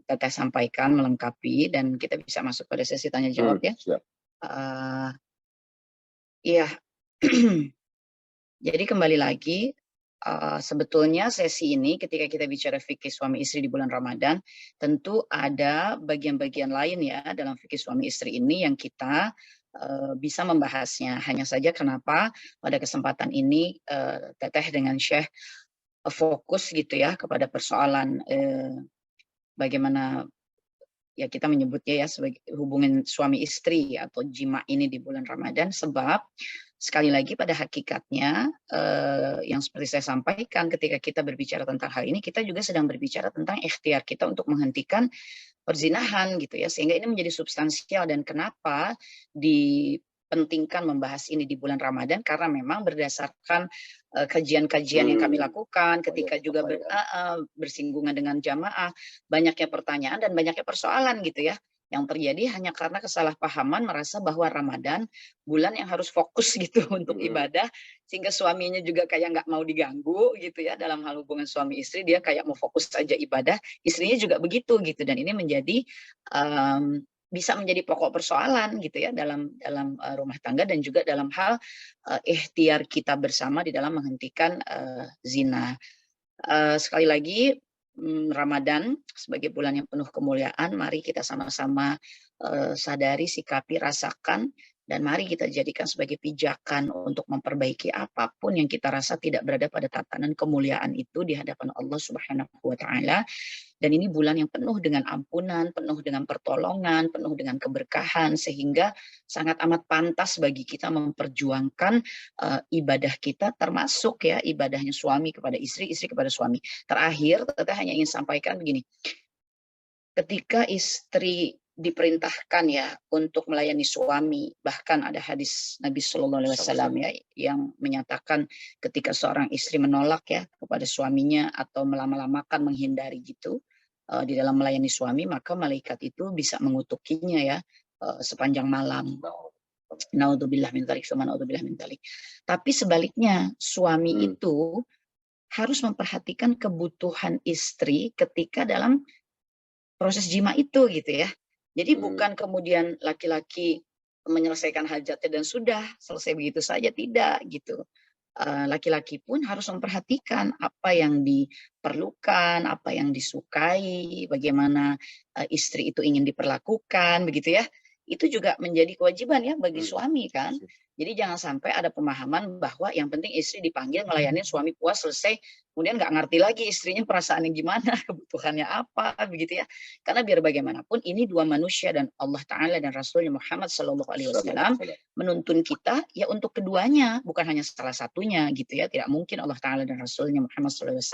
Teteh sampaikan melengkapi dan kita bisa masuk pada sesi tanya jawab ya. Iya. Jadi kembali lagi sebetulnya sesi ini ketika kita bicara fikih suami istri di bulan Ramadan tentu ada bagian-bagian lain ya dalam fikih suami istri ini yang kita bisa membahasnya. Hanya saja kenapa pada kesempatan ini Teteh dengan Syekh fokus gitu ya kepada persoalan bagaimana ya kita menyebutnya ya sebagai hubungan suami istri atau jima ini di bulan Ramadan, sebab sekali lagi pada hakikatnya yang seperti saya sampaikan ketika kita berbicara tentang hal ini kita juga sedang berbicara tentang ikhtiar kita untuk menghentikan perzinahan gitu ya, sehingga ini menjadi substansial. Dan kenapa dipentingkan membahas ini di bulan Ramadan, karena memang berdasarkan kajian-kajian yang kami lakukan ketika juga bersinggungan dengan jamaah, banyaknya pertanyaan dan banyaknya persoalan gitu ya. Yang terjadi hanya karena kesalahpahaman merasa bahwa Ramadan bulan yang harus fokus gitu untuk ibadah, sehingga suaminya juga kayak nggak mau diganggu gitu ya dalam hal hubungan suami istri, dia kayak mau fokus saja ibadah, istrinya juga begitu gitu, dan ini menjadi bisa menjadi pokok persoalan gitu ya dalam dalam rumah tangga, dan juga dalam hal ikhtiar kita bersama di dalam menghentikan zina. Sekali lagi, Ramadan sebagai bulan yang penuh kemuliaan, mari kita sama-sama sadari, sikapi, rasakan, dan mari kita jadikan sebagai pijakan untuk memperbaiki apapun yang kita rasa tidak berada pada tatanan kemuliaan itu di hadapan Allah Subhanahu wa Ta'ala. Dan ini bulan yang penuh dengan ampunan, penuh dengan pertolongan, penuh dengan keberkahan, sehingga sangat amat pantas bagi kita memperjuangkan ibadah kita, termasuk ya ibadahnya suami kepada istri, istri kepada suami. Terakhir, Tete hanya ingin sampaikan begini, ketika istri diperintahkan ya untuk melayani suami, bahkan ada hadis Nabi Shallallahu Alaihi Wasallam ya yang menyatakan ketika seorang istri menolak ya kepada suaminya atau melama-lamakan, menghindari gitu di dalam melayani suami, maka malaikat itu bisa mengutukinya ya sepanjang malam. Naudzubillah min dzalik, naudzubillah min dzalik. Tapi sebaliknya, suami itu harus memperhatikan kebutuhan istri ketika dalam proses jima itu gitu ya. Jadi bukan kemudian laki-laki menyelesaikan hajatnya dan sudah selesai begitu saja, tidak gitu. Laki-laki pun harus memperhatikan apa yang diperlukan, apa yang disukai, bagaimana istri itu ingin diperlakukan, begitu ya. Itu juga menjadi kewajiban ya bagi suami kan. Jadi jangan sampai ada pemahaman bahwa yang penting istri dipanggil melayani, suami puas selesai, kemudian nggak ngerti lagi istrinya perasaannya gimana, kebutuhannya apa, begitu ya. Karena biar bagaimanapun ini dua manusia, dan Allah Ta'ala dan Rasulnya Muhammad SAW menuntun kita ya untuk keduanya, bukan hanya salah satunya gitu ya. Tidak mungkin Allah Ta'ala dan Rasulnya Muhammad SAW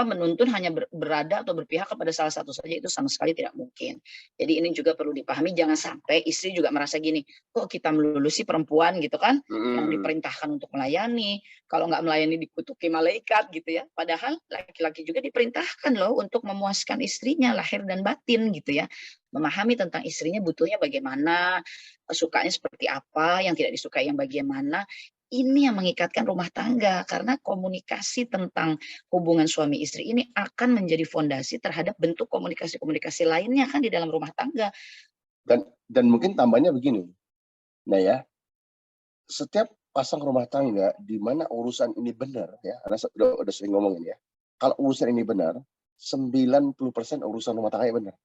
menuntun hanya berada atau berpihak kepada salah satu saja, itu sama sekali tidak mungkin. Jadi ini juga perlu dipahami, jangan sampai istri juga merasa gini, kok kita melulu sih perempuan gitu kan, yang diperintahkan untuk melayani, kalau nggak melayani dikutuki malaikat gitu ya. Padahal laki-laki juga diperintahkan loh untuk memuaskan istrinya lahir dan batin gitu ya, memahami tentang istrinya butuhnya bagaimana, sukanya seperti apa, yang tidak disukai yang bagaimana. Ini yang mengikatkan rumah tangga, karena komunikasi tentang hubungan suami istri ini akan menjadi fondasi terhadap bentuk komunikasi-komunikasi lainnya kan di dalam rumah tangga.
Dan mungkin tambahnya begini, nah ya, setiap pasang rumah tangga di mana urusan ini benar ya, Anda udah sering ngomongin ya, kalau urusan ini benar, 90% urusan rumah tangga benar.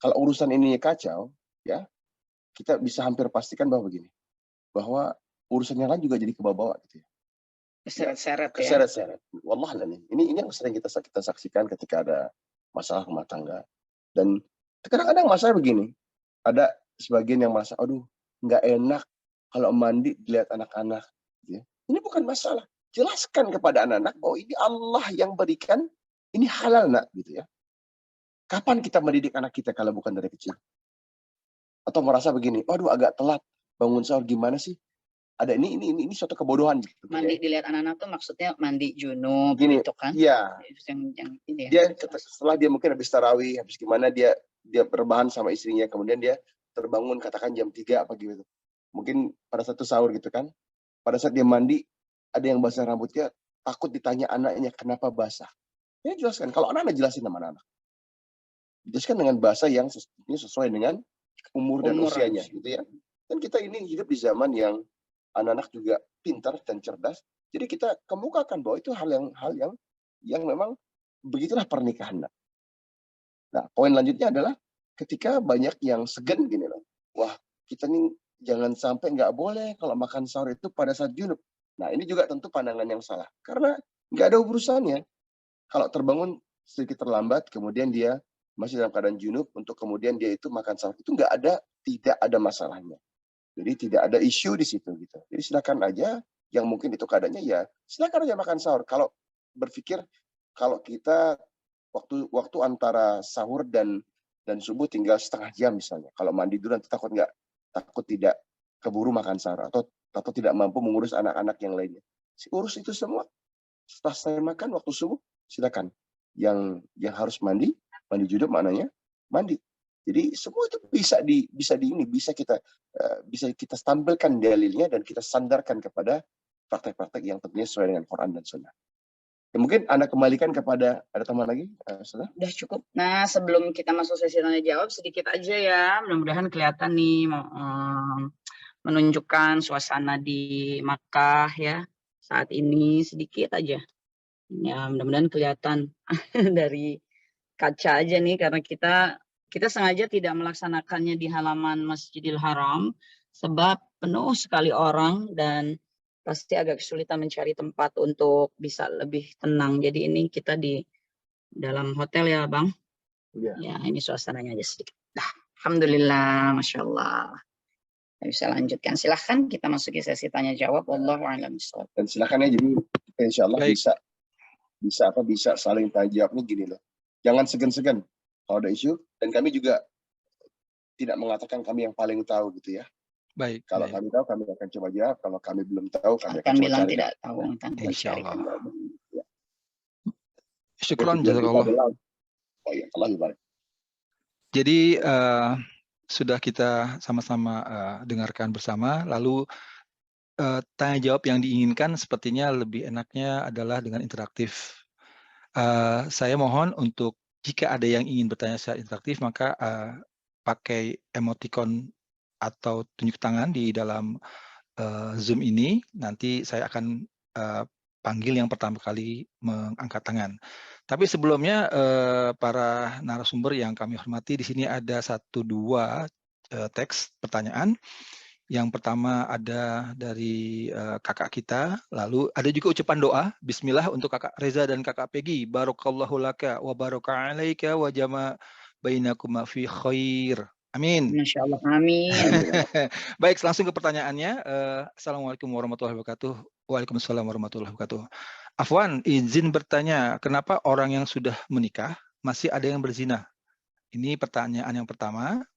Kalau urusan ini kacau, ya kita bisa hampir pastikan bahwa begini, bahwa urusan yang lain juga jadi kebawa-bawa gitu ya.
Keseret-seret ya.
Keseret-seret. Wallahualam ini yang sering kita saksikan ketika ada masalah rumah tangga. Dan kadang-kadang masalah begini, ada sebagian yang merasa, aduh nggak enak kalau mandi dilihat anak-anak. Gitu ya. Ini bukan masalah. Jelaskan kepada anak-anak, oh ini Allah yang berikan, ini halal nak, gitu ya. Kapan kita mendidik anak kita kalau bukan dari kecil? Atau merasa begini, waduh agak telat bangun sahur, gimana sih? Ada ini suatu kebodohan gitu.
Mandi dilihat anak-anak tuh maksudnya mandi junub
gini,
gitu kan?
Iya.
Yang ini
Dia
ya.
setelah dia mungkin habis tarawih, habis gimana dia berbahan sama istrinya, kemudian dia terbangun katakan jam 3 apa gitu. Mungkin pada satu sahur gitu kan. Pada saat dia mandi, ada yang basah rambutnya, takut ditanya anaknya kenapa basah. Dia jelaskan, kalau anak jelasin sama anak. Jelaskan dengan bahasa yang sesuai dengan umur dan usianya gitu ya. Dan kita ini hidup di zaman yang anak-anak juga pintar dan cerdas. Jadi kita kemukakan bahwa itu hal yang memang begitulah pernikahan. Nah, poin lanjutnya adalah ketika banyak yang segan gini loh. Wah, kita nih jangan sampai nggak boleh kalau makan sahur itu pada saat junub. Nah, ini juga tentu pandangan yang salah. Karena nggak ada urusannya. Kalau terbangun sedikit terlambat, kemudian dia masih dalam keadaan junub, untuk kemudian dia itu makan sahur, itu tidak ada masalahnya. Jadi tidak ada isu di situ gitu. Jadi silakan aja, yang mungkin itu keadaannya ya silakan aja makan sahur. Kalau berpikir kalau kita waktu antara sahur dan subuh tinggal setengah jam misalnya. Kalau mandi dulu nanti takut tidak keburu makan sahur, atau tidak mampu mengurus anak-anak yang lainnya. Urus itu semua. Setelah saya makan waktu subuh, silakan. Yang harus mandi Mandi junub maknanya mandi. Jadi semua itu bisa kita tampilkan dalilnya dan kita sandarkan kepada praktek-praktek yang tentunya sesuai dengan Quran dan Sunnah. Ya, mungkin Anda kembalikan kepada, ada teman lagi? Sudah?
Udah cukup. Nah, sebelum kita masuk sesi tanya jawab, sedikit aja ya. Mudah-mudahan kelihatan nih menunjukkan suasana di Makkah ya saat ini, sedikit aja. Ya, mudah-mudahan kelihatan dari kaca aja nih, karena kita sengaja tidak melaksanakannya di halaman Masjidil Haram sebab penuh sekali orang dan pasti agak kesulitan mencari tempat untuk bisa lebih tenang. Jadi ini kita di dalam hotel ya, Bang.
Ya.
Ya, ini suasananya aja sedikit. Nah, alhamdulillah, masya Allah. Bisa lanjutkan. Silahkan kita masuk ke sesi tanya jawab. Wallahu a'lam bishawab.
Dan silakan ya, jadi insya Allah
Baik.
bisa saling tanya jawabnya gini loh. Jangan segan-segan kalau ada isu, dan kami juga tidak mengatakan kami yang paling tahu gitu ya.
Baik.
Kalau kami tahu, kami akan coba jawab. Kalau kami belum tahu, kami akan
Akan
coba
bilang
cari.
tidak tahu. Akan
Insya
cari.
Allah.
Ya.
Syukron
Tujuan kita
jazakallah.
adalah- Oh ya, Allah yubarik.
Jadi sudah kita sama-sama dengarkan bersama, lalu tanya jawab yang diinginkan sepertinya lebih enaknya adalah dengan interaktif. Saya mohon untuk jika ada yang ingin bertanya secara interaktif, maka pakai emoticon atau tunjuk tangan di dalam Zoom ini. Nanti saya akan panggil yang pertama kali mengangkat tangan. Tapi sebelumnya para narasumber yang kami hormati, di sini ada 1-2 teks pertanyaan. Yang pertama ada dari kakak kita, lalu ada juga ucapan doa, bismillah untuk kakak Reza dan kakak Peggy. Barakallahu laka wa baraka alaika wa jama bainakuma fi khair. Amin.
Masya Allah, amin.
Baik, langsung ke pertanyaannya. Assalamualaikum warahmatullahi wabarakatuh. Waalaikumsalam warahmatullahi wabarakatuh. Afwan, izin bertanya, kenapa orang yang sudah menikah masih ada yang berzina? Ini pertanyaan yang pertama.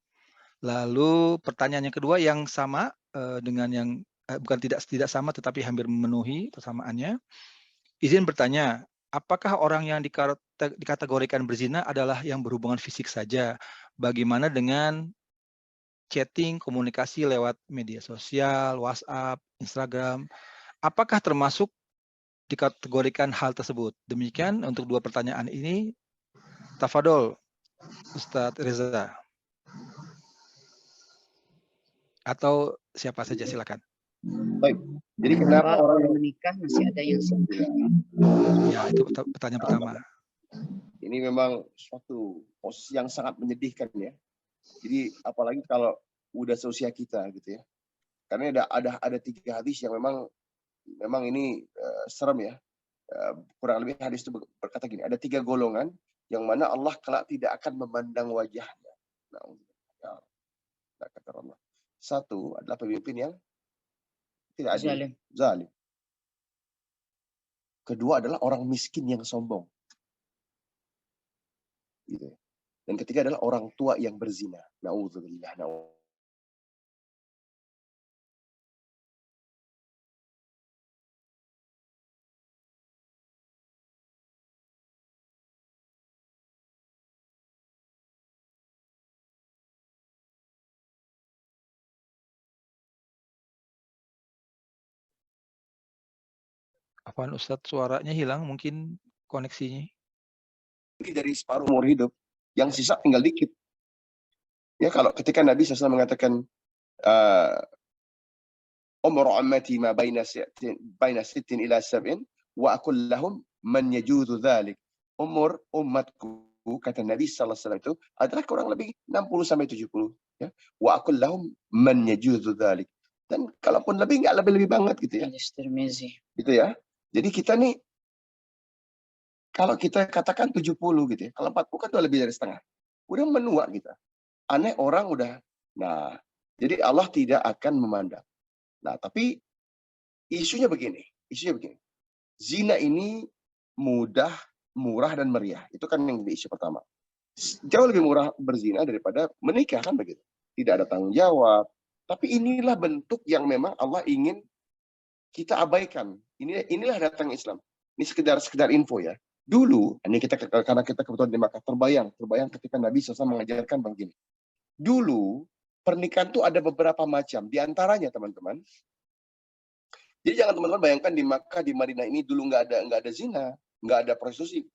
Lalu pertanyaan yang kedua yang sama dengan yang bukan tidak sama tetapi hampir memenuhi persamaannya. Izin bertanya, apakah orang yang dikategorikan berzina adalah yang berhubungan fisik saja? Bagaimana dengan chatting, komunikasi lewat media sosial, WhatsApp, Instagram? Apakah termasuk dikategorikan hal tersebut? Demikian untuk 2 pertanyaan ini. Tafadol, Ustadz Reza. Atau siapa saja, silakan.
Baik. Jadi kenapa orang yang
menikah masih ada yang
Ya, itu pertanyaan pertama.
Ini memang suatu posisi yang sangat menyedihkan ya. Jadi apalagi kalau udah seusia kita gitu ya. Karena ada 3 hadis yang memang ini serem ya. Kurang lebih hadis itu berkata gini, ada 3 golongan yang mana Allah kelak tidak akan memandang wajahnya. Nah, kata Allah. 1 adalah pemimpin yang tidak adil, zalim. Kedua adalah orang miskin yang sombong. Gitu. Dan ketiga adalah orang tua yang berzina. Na'udzubillah.
Apaan Ustadz, suaranya hilang, mungkin koneksinya.
Dari separuh umur hidup, yang sisa tinggal dikit. Ya, kalau ketika Nabi SAW mengatakan umur ummati ma baina 60 ila 70 wa aqul lahum man yajuzu dzalik. Umur umatku, kata Nabi SAW itu adalah kurang lebih 60 sampai 70 ya. Wa aqul lahum man yajuzu dzalik. Dan kalaupun lebih, nggak lebih banget gitu ya. Gitu ya. Jadi kita nih, kalau kita katakan 70 gitu ya, kalau 40 kan udah lebih dari setengah. Udah menua kita. Aneh orang udah. Nah, jadi Allah tidak akan memandang. Nah, tapi isunya begini. Zina ini mudah, murah, dan meriah. Itu kan yang jadi isu pertama. Jauh lebih murah berzina daripada menikah, kan begitu. Tidak ada tanggung jawab. Tapi inilah bentuk yang memang Allah ingin kita abaikan. Inilah datang Islam. Ini sekedar info ya. Dulu, ini karena kita kebetulan di Makkah, terbayang ketika Nabi SAW mengajarkan begini. Dulu pernikahan itu ada beberapa macam, di antaranya teman-teman. Jadi jangan teman-teman bayangkan di Makkah, di Madinah ini dulu nggak ada zina, nggak ada prostitusi.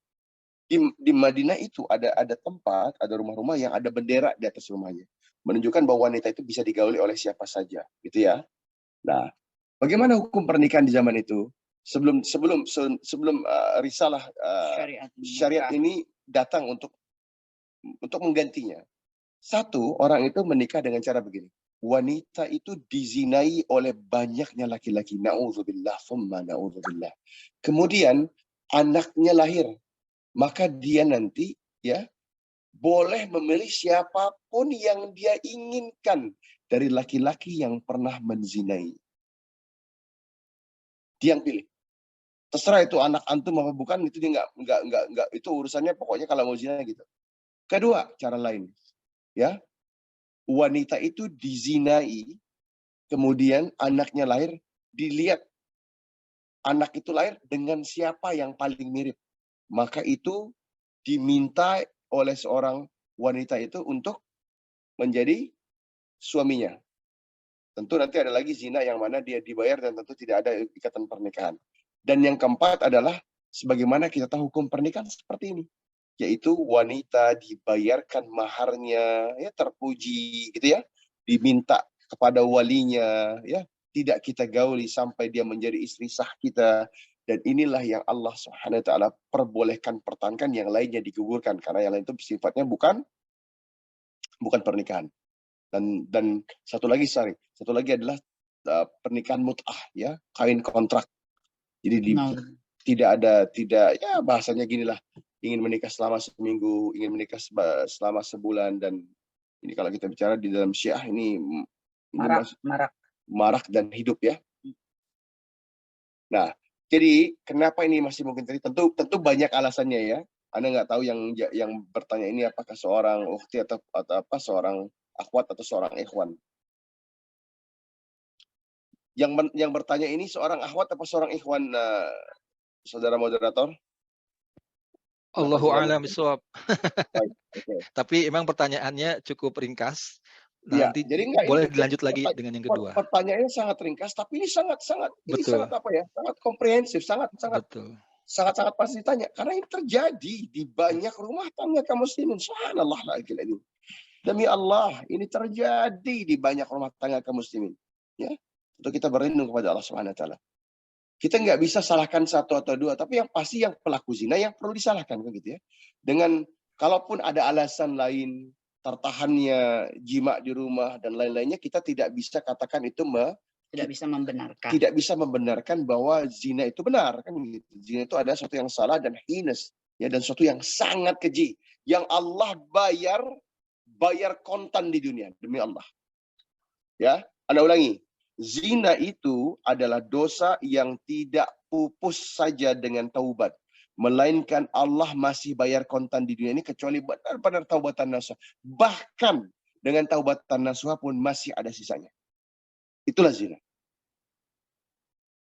Di Madinah itu ada tempat, ada rumah-rumah yang ada bendera di atas rumahnya, menunjukkan bahwa wanita itu bisa digauli oleh siapa saja, gitu ya. Nah, bagaimana hukum pernikahan di zaman itu? Sebelum risalah syariat ini datang untuk menggantinya. Satu, orang itu menikah dengan cara begini. Wanita itu dizinai oleh banyaknya laki-laki. Na'udzubillah, thumma na'udzubillah. Kemudian anaknya lahir. Maka dia nanti ya boleh memilih siapapun yang dia inginkan dari laki-laki yang pernah menzinai. Dia yang pilih. Terserah itu anak antum apa bukan, itu dia nggak itu urusannya, pokoknya kalau mau zina gitu. Kedua, cara lain. Ya, wanita itu dizinai, kemudian anaknya lahir, dilihat anak itu lahir dengan siapa yang paling mirip. Maka itu diminta oleh seorang wanita itu untuk menjadi suaminya. Tentu nanti ada lagi zina yang mana dia dibayar dan tentu tidak ada ikatan pernikahan. Dan yang keempat adalah sebagaimana kita tahu hukum pernikahan seperti ini, yaitu wanita dibayarkan maharnya, ya terpuji gitu ya, diminta kepada walinya, ya tidak kita gauli sampai dia menjadi istri sah kita. Dan inilah yang Allah Subhanahu wa taala perbolehkan pertahankan, yang lainnya digugurkan karena yang lain itu sifatnya bukan pernikahan. Dan satu lagi adalah pernikahan mut'ah, ya, kawin kontrak. Jadi tidak ya bahasanya ginilah, ingin menikah selama seminggu, ingin menikah selama sebulan, dan ini kalau kita bicara di dalam Syiah ini marak dan hidup ya. Nah, jadi kenapa ini masih mungkin terjadi? Tentu banyak alasannya ya. Anda nggak tahu yang bertanya ini apakah seorang ukhti atau apa, seorang akhwat atau seorang ikhwan. Yang bertanya ini seorang akhwat atau seorang ikhwan, saudara moderator?
Allahu a'lam bishawab.
Okay.
Tapi emang pertanyaannya cukup ringkas.
Ya,
Nanti
jadi
boleh dilanjut lagi dengan yang kedua.
Pertanyaannya sangat ringkas, tapi ini sangat apa ya? Sangat komprehensif, sangat pasti ditanya. Karena ini terjadi di banyak rumah tangga kaum muslimin. Subhanallah lagi. Demi Allah, ini terjadi di banyak rumah tangga kaum muslimin. Ya, untuk kita berlindung kepada Allah Subhanahu wa taala. Kita nggak bisa salahkan satu atau dua, tapi yang pasti yang pelaku zina yang perlu disalahkan, begitu ya. Dengan kalaupun ada alasan lain, tertahannya jima di rumah dan lain-lainnya, kita tidak bisa katakan itu tidak bisa membenarkan bahwa zina itu benar, kan gitu. Zina itu ada sesuatu yang salah dan heinous, ya, dan sesuatu yang sangat keji yang Allah bayar kontan di dunia, demi Allah. Ya, Anda ulangi. Zina itu adalah dosa yang tidak pupus saja dengan taubat, melainkan Allah masih bayar kontan di dunia ini kecuali benar-benar taubatan nasuha. Bahkan dengan taubatan nasuha pun masih ada sisanya. Itulah zina.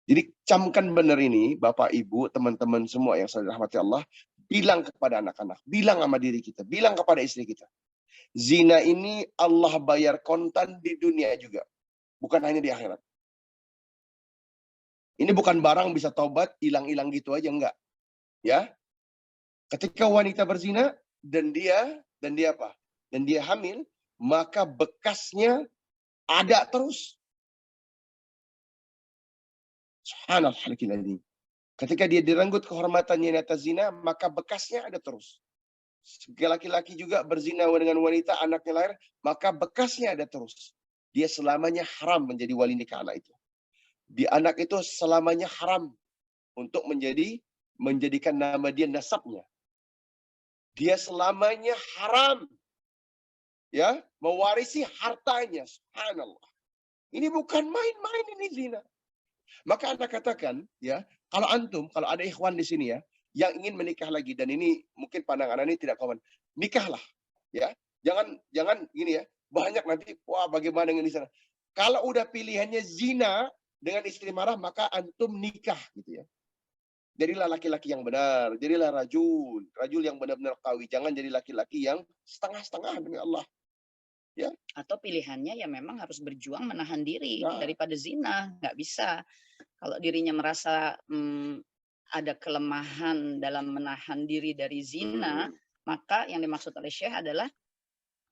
Jadi camkan benar ini, Bapak, Ibu, teman-teman semua yang saya rahmati Allah, bilang kepada anak-anak, bilang sama diri kita, bilang kepada istri kita. Zina ini Allah bayar kontan di dunia juga. Bukan hanya di akhirat. Ini bukan barang bisa taubat, hilang-hilang gitu aja, enggak. Ya. Ketika wanita berzina dan dia apa? Dan dia hamil, maka bekasnya ada terus. Subhanallah. Ketika dia direnggut kehormatannya di atas zina, maka bekasnya ada terus. Laki-laki juga berzina dengan wanita, anaknya lahir, maka bekasnya ada terus. Dia selamanya haram menjadi wali nikah anak itu. Di anak itu selamanya haram untuk menjadikan nama dia nasabnya. Dia selamanya haram, ya, mewarisi hartanya. Subhanallah. Ini bukan main-main, ini zina. Maka Anda katakan, ya, kalau ada ikhwan di sini ya, yang ingin menikah lagi, dan ini mungkin pandangan ini tidak kawan, nikahlah, ya. Jangan gini ya. Banyak nanti, wah bagaimana dengan di sana. Kalau udah pilihannya zina dengan istri marah, maka antum nikah gitu ya. Jadilah laki-laki yang benar, jadilah rajul yang benar-benar qawi. Jangan jadi laki-laki yang setengah-setengah demi Allah. Ya.
Atau pilihannya ya memang harus berjuang menahan diri
Nah.
daripada zina, nggak bisa. Kalau dirinya merasa ada kelemahan dalam menahan diri dari zina, maka yang dimaksud oleh Syekh adalah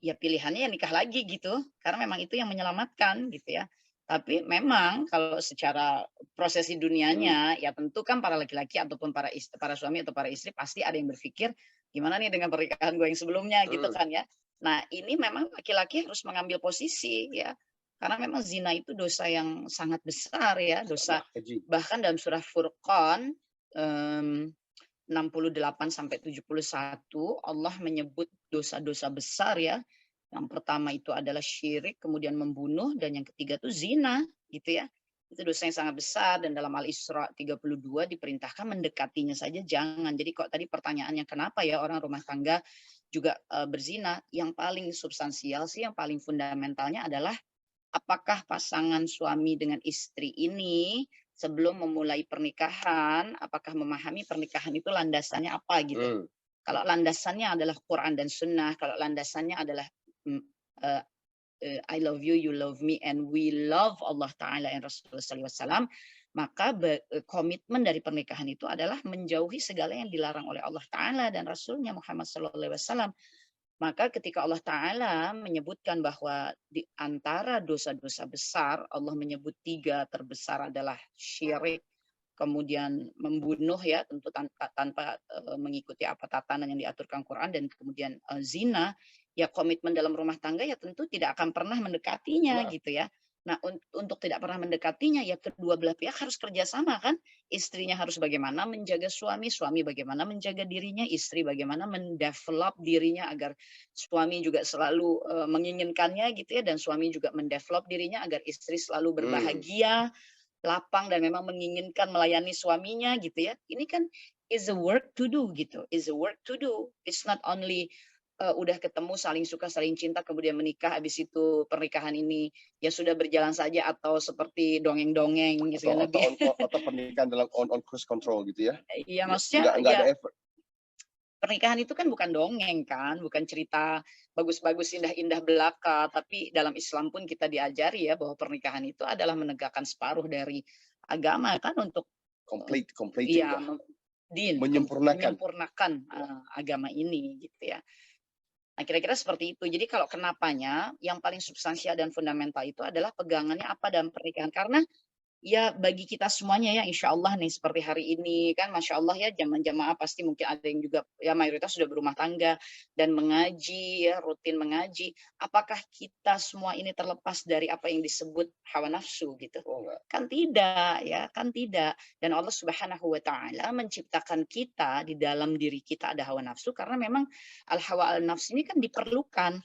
ya pilihannya ya nikah lagi gitu, karena memang itu yang menyelamatkan gitu ya. Tapi memang kalau secara prosesi dunianya ya tentu kan para laki-laki ataupun para suami atau para istri pasti ada yang berpikir gimana nih dengan pernikahan gue yang sebelumnya gitu kan ya. Nah, ini memang laki-laki harus mengambil posisi ya. Karena memang zina itu dosa yang sangat besar ya, dosa bahkan dalam surah Furqan 68 sampai 71 Allah menyebut dosa-dosa besar ya. Yang pertama itu adalah syirik, kemudian membunuh, dan yang ketiga itu zina, gitu ya. Itu dosa yang sangat besar, dan dalam Al-Isra 32 diperintahkan mendekatinya saja jangan. Jadi kok tadi pertanyaannya kenapa ya orang rumah tangga juga berzina? Yang paling substansial sih, yang paling fundamentalnya adalah apakah pasangan suami dengan istri ini sebelum memulai pernikahan, apakah memahami pernikahan itu landasannya apa gitu. Kalau landasannya adalah Quran dan Sunnah, kalau landasannya adalah I love you, you love me, and we love Allah Ta'ala dan Rasulullah SAW, maka komitmen dari pernikahan itu adalah menjauhi segala yang dilarang oleh Allah Ta'ala dan Rasulnya Muhammad SAW. Maka ketika Allah Ta'ala menyebutkan bahwa di antara dosa-dosa besar, Allah menyebut 3 terbesar adalah syirik, kemudian membunuh ya tentu tanpa mengikuti apa tatanan yang diaturkan Quran, dan kemudian zina, ya komitmen dalam rumah tangga ya tentu tidak akan pernah mendekatinya gitu ya. Nah, untuk tidak pernah mendekatinya ya kedua belah pihak harus kerjasama kan. Istrinya harus bagaimana menjaga suami, suami bagaimana menjaga dirinya, istri bagaimana mendevelop dirinya agar suami juga selalu menginginkannya gitu ya, dan suami juga mendevelop dirinya agar istri selalu berbahagia, lapang, dan memang menginginkan melayani suaminya gitu ya. Ini kan is a work to do gitu, is a work to do. It's not only udah ketemu saling suka saling cinta kemudian menikah, habis itu pernikahan ini ya sudah berjalan saja atau seperti dongeng-dongeng gitu kan,
atau pernikahan dalam on cruise control gitu ya.
Iya, maksudnya
enggak
ya
ada effort.
Pernikahan itu kan bukan dongeng kan, bukan cerita bagus-bagus indah-indah belaka, tapi dalam Islam pun kita diajari ya bahwa pernikahan itu adalah menegakkan separuh dari agama kan, untuk
ya,
menyempurnakan agama ini gitu ya. Nah, kira-kira seperti itu. Jadi kalau kenapanya, yang paling substansial dan fundamental itu adalah pegangannya apa dalam pernikahan. Karena ya bagi kita semuanya ya insya Allah nih seperti hari ini kan Masya Allah ya, jamaah pasti mungkin ada yang juga ya mayoritas sudah berumah tangga dan mengaji ya, rutin mengaji. Apakah kita semua ini terlepas dari apa yang disebut hawa nafsu gitu? Kan tidak ya, kan tidak. Dan Allah Subhanahu wa Ta'ala menciptakan kita, di dalam diri kita ada hawa nafsu karena memang al-hawa al-nafs ini kan diperlukan.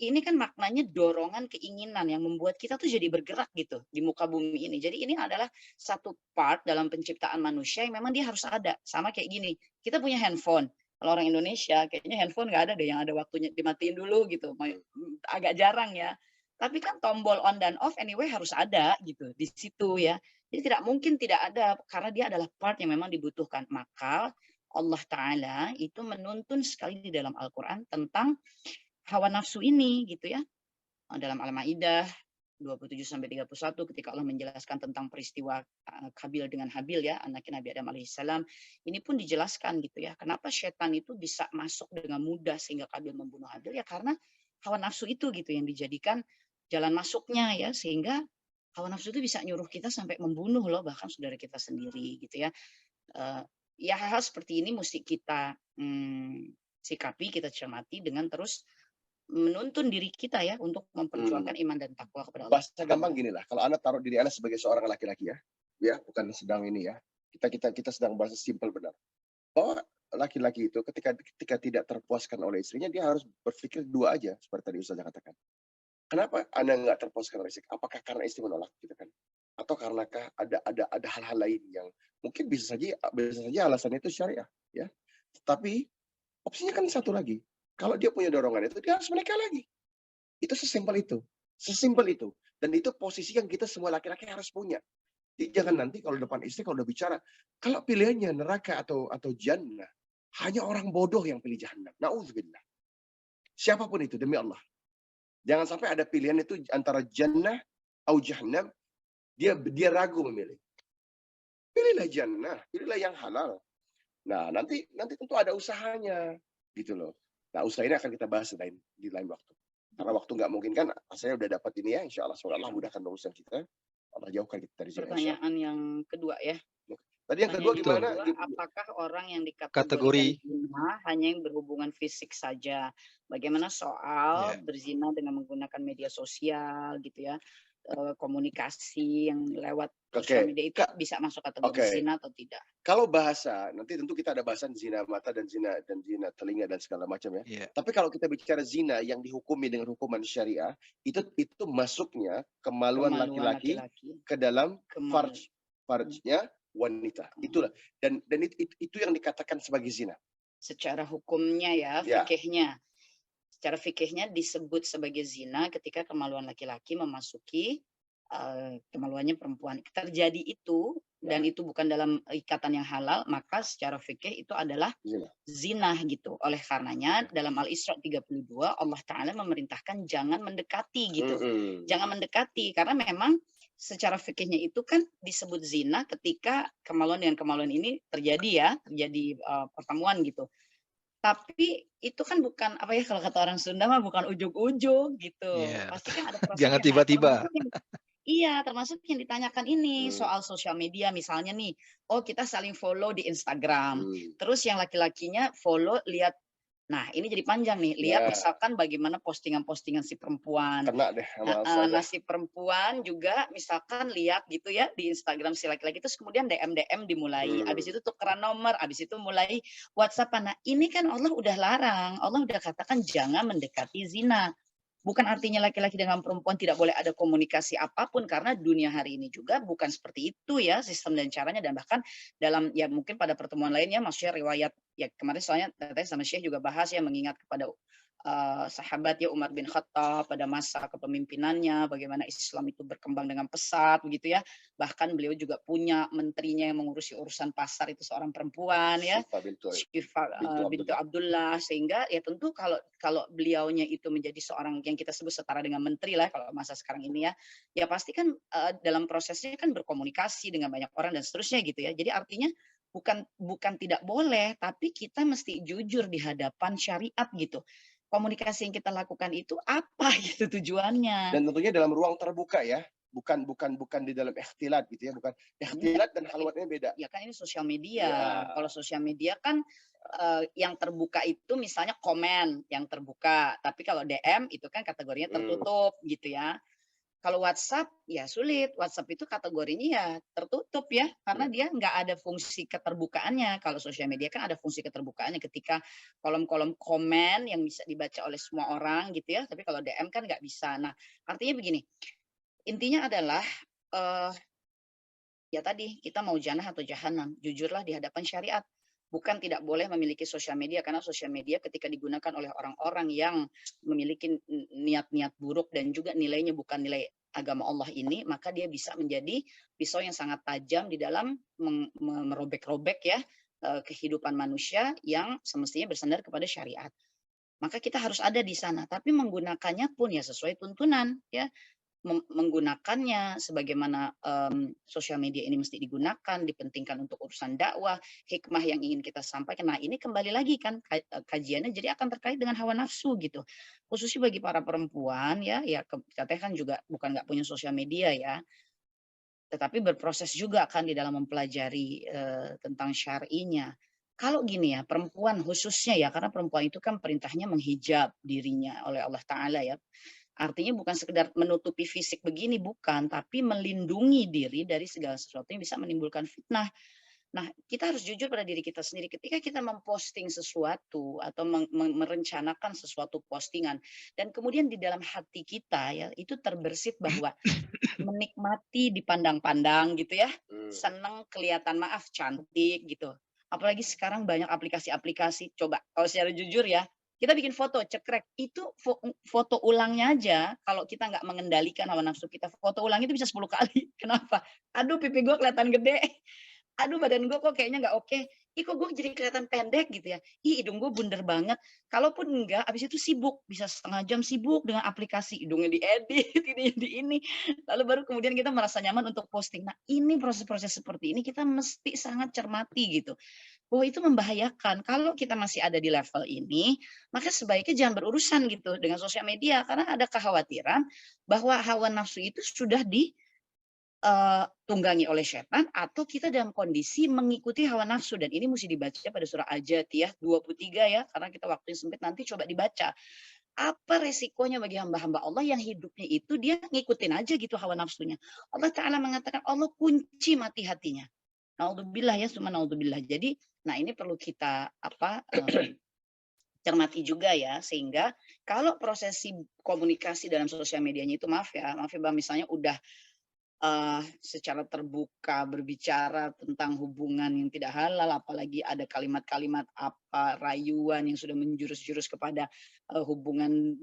Ini kan maknanya dorongan keinginan yang membuat kita tuh jadi bergerak gitu di muka bumi ini. Jadi ini adalah satu part dalam penciptaan manusia yang memang dia harus ada. Sama kayak gini, kita punya handphone. Kalau orang Indonesia kayaknya handphone nggak ada deh yang ada waktunya dimatiin dulu gitu. Agak jarang ya. Tapi kan tombol on dan off anyway harus ada gitu di situ ya. Jadi tidak mungkin tidak ada karena dia adalah part yang memang dibutuhkan. Maka Allah Ta'ala itu menuntun sekali di dalam Al-Quran tentang hawa nafsu ini gitu ya. Dalam Al-Maidah 27-31 ketika Allah menjelaskan tentang peristiwa Qabil dengan Habil ya, anaknya Nabi Adam alaihissalam, ini pun dijelaskan gitu ya. Kenapa setan itu bisa masuk dengan mudah sehingga Qabil membunuh Habil ya, karena hawa nafsu itu gitu yang dijadikan jalan masuknya ya, sehingga hawa nafsu itu bisa nyuruh kita sampai membunuh loh bahkan saudara kita sendiri gitu ya. Ya hal-hal seperti ini mesti kita sikapi, kita cermati dengan terus menuntun diri kita ya untuk memperjuangkan iman dan takwa kepada Allah.
Bahasa gampang gini lah, kalau Anda taruh diri Anda sebagai seorang laki-laki ya, bukan sedang ini ya, kita sedang bahasa simpel benar. Bahwa laki-laki itu ketika tidak terpuaskan oleh istrinya, dia harus berpikir dua aja, seperti tadi Ustaz katakan. Kenapa Anda nggak terpuaskan oleh istri? Apakah karena istri menolak, gitu kan? Atau karenakah ada hal-hal lain yang mungkin bisa saja alasannya itu syariah, ya. Tapi opsinya kan satu lagi. Kalau dia punya dorongan itu, dia harus menikah lagi. Itu sesimpel itu. Dan itu posisi yang kita semua laki-laki harus punya. Jadi jangan nanti kalau depan istri kalau udah bicara, kalau pilihannya neraka atau jannah, hanya orang bodoh yang pilih jahannam. Nauzubillah. Siapapun itu demi Allah. Jangan sampai ada pilihan itu antara jannah atau jahannam, dia ragu memilih. Pilihlah jannah, pilihlah yang halal. Nah, nanti tentu ada usahanya gitu loh. Nah, usaha ini akan kita bahas di lain waktu. Karena waktu nggak mungkin kan, saya udah dapat ini ya, insya Allah. Semoga Allah mudahkan urusan kita. Allah jauhkan kita dari zina.
Pertanyaan yang kedua ya.
Tadi yang kedua gimana?
Apakah orang yang
Kategori
dikategorikan zina hanya yang berhubungan fisik saja? Bagaimana soal berzina dengan menggunakan media sosial gitu ya? Komunikasi yang lewat sosial media itu bisa masuk kategori zina atau tidak?
Kalau bahasa, nanti tentu kita ada bahasan zina mata dan zina telinga dan segala macam ya. Tapi kalau kita bicara zina yang dihukumi dengan hukuman syariah, itu masuknya kemaluan laki-laki ke dalam farjnya wanita. Itulah dan itu yang dikatakan sebagai zina.
Secara hukumnya ya, fikihnya. Secara fikihnya disebut sebagai zina ketika kemaluan laki-laki memasuki kemaluannya perempuan. Terjadi itu dan itu bukan dalam ikatan yang halal, maka secara fikih itu adalah zina gitu. Oleh karenanya dalam Al-Isra 32 Allah Ta'ala memerintahkan jangan mendekati gitu. Jangan mendekati karena memang secara fikihnya itu kan disebut zina ketika kemaluan dengan kemaluan ini terjadi pertemuan gitu. Tapi itu kan bukan apa ya kalau kata orang Sunda mah bukan ujug-ujug gitu. Pasti kan ada proses.
Jangan tiba-tiba.
Iya, termasuk yang ditanyakan ini soal sosial media misalnya nih. Oh, kita saling follow di Instagram. Terus yang laki-lakinya follow lihat. Nah, ini jadi panjang nih. Lihat misalkan bagaimana postingan-postingan si perempuan.
Kena deh
Nah, si perempuan juga misalkan lihat gitu ya di Instagram si laki-laki, terus kemudian DM dimulai. Habis itu tukeran nomor, habis itu mulai WhatsApp. Nah, ini kan Allah udah larang. Allah udah katakan jangan mendekati zina. Bukan artinya laki-laki dengan perempuan tidak boleh ada komunikasi apapun, karena dunia hari ini juga bukan seperti itu ya sistem dan caranya, dan bahkan dalam ya mungkin pada pertemuan lainnya maksudnya riwayat ya kemarin soalnya tadi sama Syekh juga bahas ya mengingat kepada sahabat ya Umar bin Khattab pada masa kepemimpinannya bagaimana Islam itu berkembang dengan pesat begitu ya, bahkan beliau juga punya menterinya yang mengurusi urusan pasar itu seorang perempuan ya, Syifa bintu Abdullah, sehingga ya tentu kalau beliaunya itu menjadi seorang yang kita sebut setara dengan menteri lah kalau masa sekarang ini ya pasti kan dalam prosesnya kan berkomunikasi dengan banyak orang dan seterusnya gitu ya. Jadi artinya bukan tidak boleh, tapi kita mesti jujur di hadapan syariat gitu. Komunikasi yang kita lakukan itu apa gitu tujuannya.
Dan tentunya dalam ruang terbuka ya, bukan di dalam ikhtilat gitu ya, bukan ikhtilat dan halwatnya beda.
Ya kan ini sosial media. Kalau sosial media kan yang terbuka itu misalnya komen yang terbuka, tapi kalau DM itu kan kategorinya tertutup gitu ya. Kalau WhatsApp ya sulit. WhatsApp itu kategorinya ya tertutup ya, karena dia nggak ada fungsi keterbukaannya. Kalau sosial media kan ada fungsi keterbukaannya ketika kolom-kolom komen yang bisa dibaca oleh semua orang gitu ya. Tapi kalau DM kan nggak bisa. Nah artinya begini, intinya adalah ya tadi kita mau jannah atau jahanam, jujurlah di hadapan syariat. Bukan tidak boleh memiliki sosial media, karena sosial media ketika digunakan oleh orang-orang yang memiliki niat-niat buruk dan juga nilainya bukan nilai agama Allah ini, maka dia bisa menjadi pisau yang sangat tajam di dalam merobek-robek ya kehidupan manusia yang semestinya bersandar kepada syariat. Maka kita harus ada di sana, tapi menggunakannya pun ya sesuai tuntunan ya. Menggunakannya sebagaimana sosial media ini mesti digunakan, dipentingkan untuk urusan dakwah, hikmah yang ingin kita sampaikan. Nah ini kembali lagi kan kajiannya jadi akan terkait dengan hawa nafsu gitu. Khususnya bagi para perempuan ya katanya kan juga bukan nggak punya sosial media ya, tetapi berproses juga kan di dalam mempelajari tentang syar'inya. Kalau gini ya, perempuan khususnya ya, karena perempuan itu kan perintahnya menghijab dirinya oleh Allah Ta'ala ya. Artinya bukan sekedar menutupi fisik begini, bukan, tapi melindungi diri dari segala sesuatu yang bisa menimbulkan fitnah. Nah, kita harus jujur pada diri kita sendiri. Ketika kita memposting sesuatu atau merencanakan sesuatu postingan, dan kemudian di dalam hati kita ya itu terbersit bahwa menikmati dipandang-pandang gitu ya, senang kelihatan cantik gitu. Apalagi sekarang banyak aplikasi-aplikasi. Coba kalau secara jujur ya, Kita bikin foto, cekrek, itu foto ulangnya aja, kalau kita nggak mengendalikan hawa nafsu kita, foto ulang itu bisa 10 kali. Kenapa? Aduh pipi gue kelihatan gede, aduh badan gue kok kayaknya nggak oke, ih kok gue jadi kelihatan pendek gitu ya, ih hidung gue bunder banget. Kalaupun enggak, habis itu sibuk, bisa setengah jam sibuk dengan aplikasi, hidungnya diedit, ini di ini, lalu baru kemudian kita merasa nyaman untuk posting. Nah ini proses-proses seperti ini kita mesti sangat cermati gitu. Bahwa itu membahayakan. Kalau kita masih ada di level ini, maka sebaiknya jangan berurusan gitu dengan sosial media karena ada kekhawatiran bahwa hawa nafsu itu sudah ditunggangi oleh setan atau kita dalam kondisi mengikuti hawa nafsu dan ini mesti dibaca pada surah Al-Jathiyah 23 ya karena kita waktu yang sempit nanti coba dibaca. Apa resikonya bagi hamba-hamba Allah yang hidupnya itu dia ngikutin aja gitu hawa nafsunya. Allah Ta'ala mengatakan Allah kunci mati hatinya. Naudzubillah ya, summa naudzubillah. Jadi, nah ini perlu kita cermati juga ya, sehingga kalau prosesi komunikasi dalam sosial medianya itu maaf ya Bang, misalnya udah secara terbuka berbicara tentang hubungan yang tidak halal, apalagi ada kalimat-kalimat apa rayuan yang sudah menjurus-jurus kepada hubungan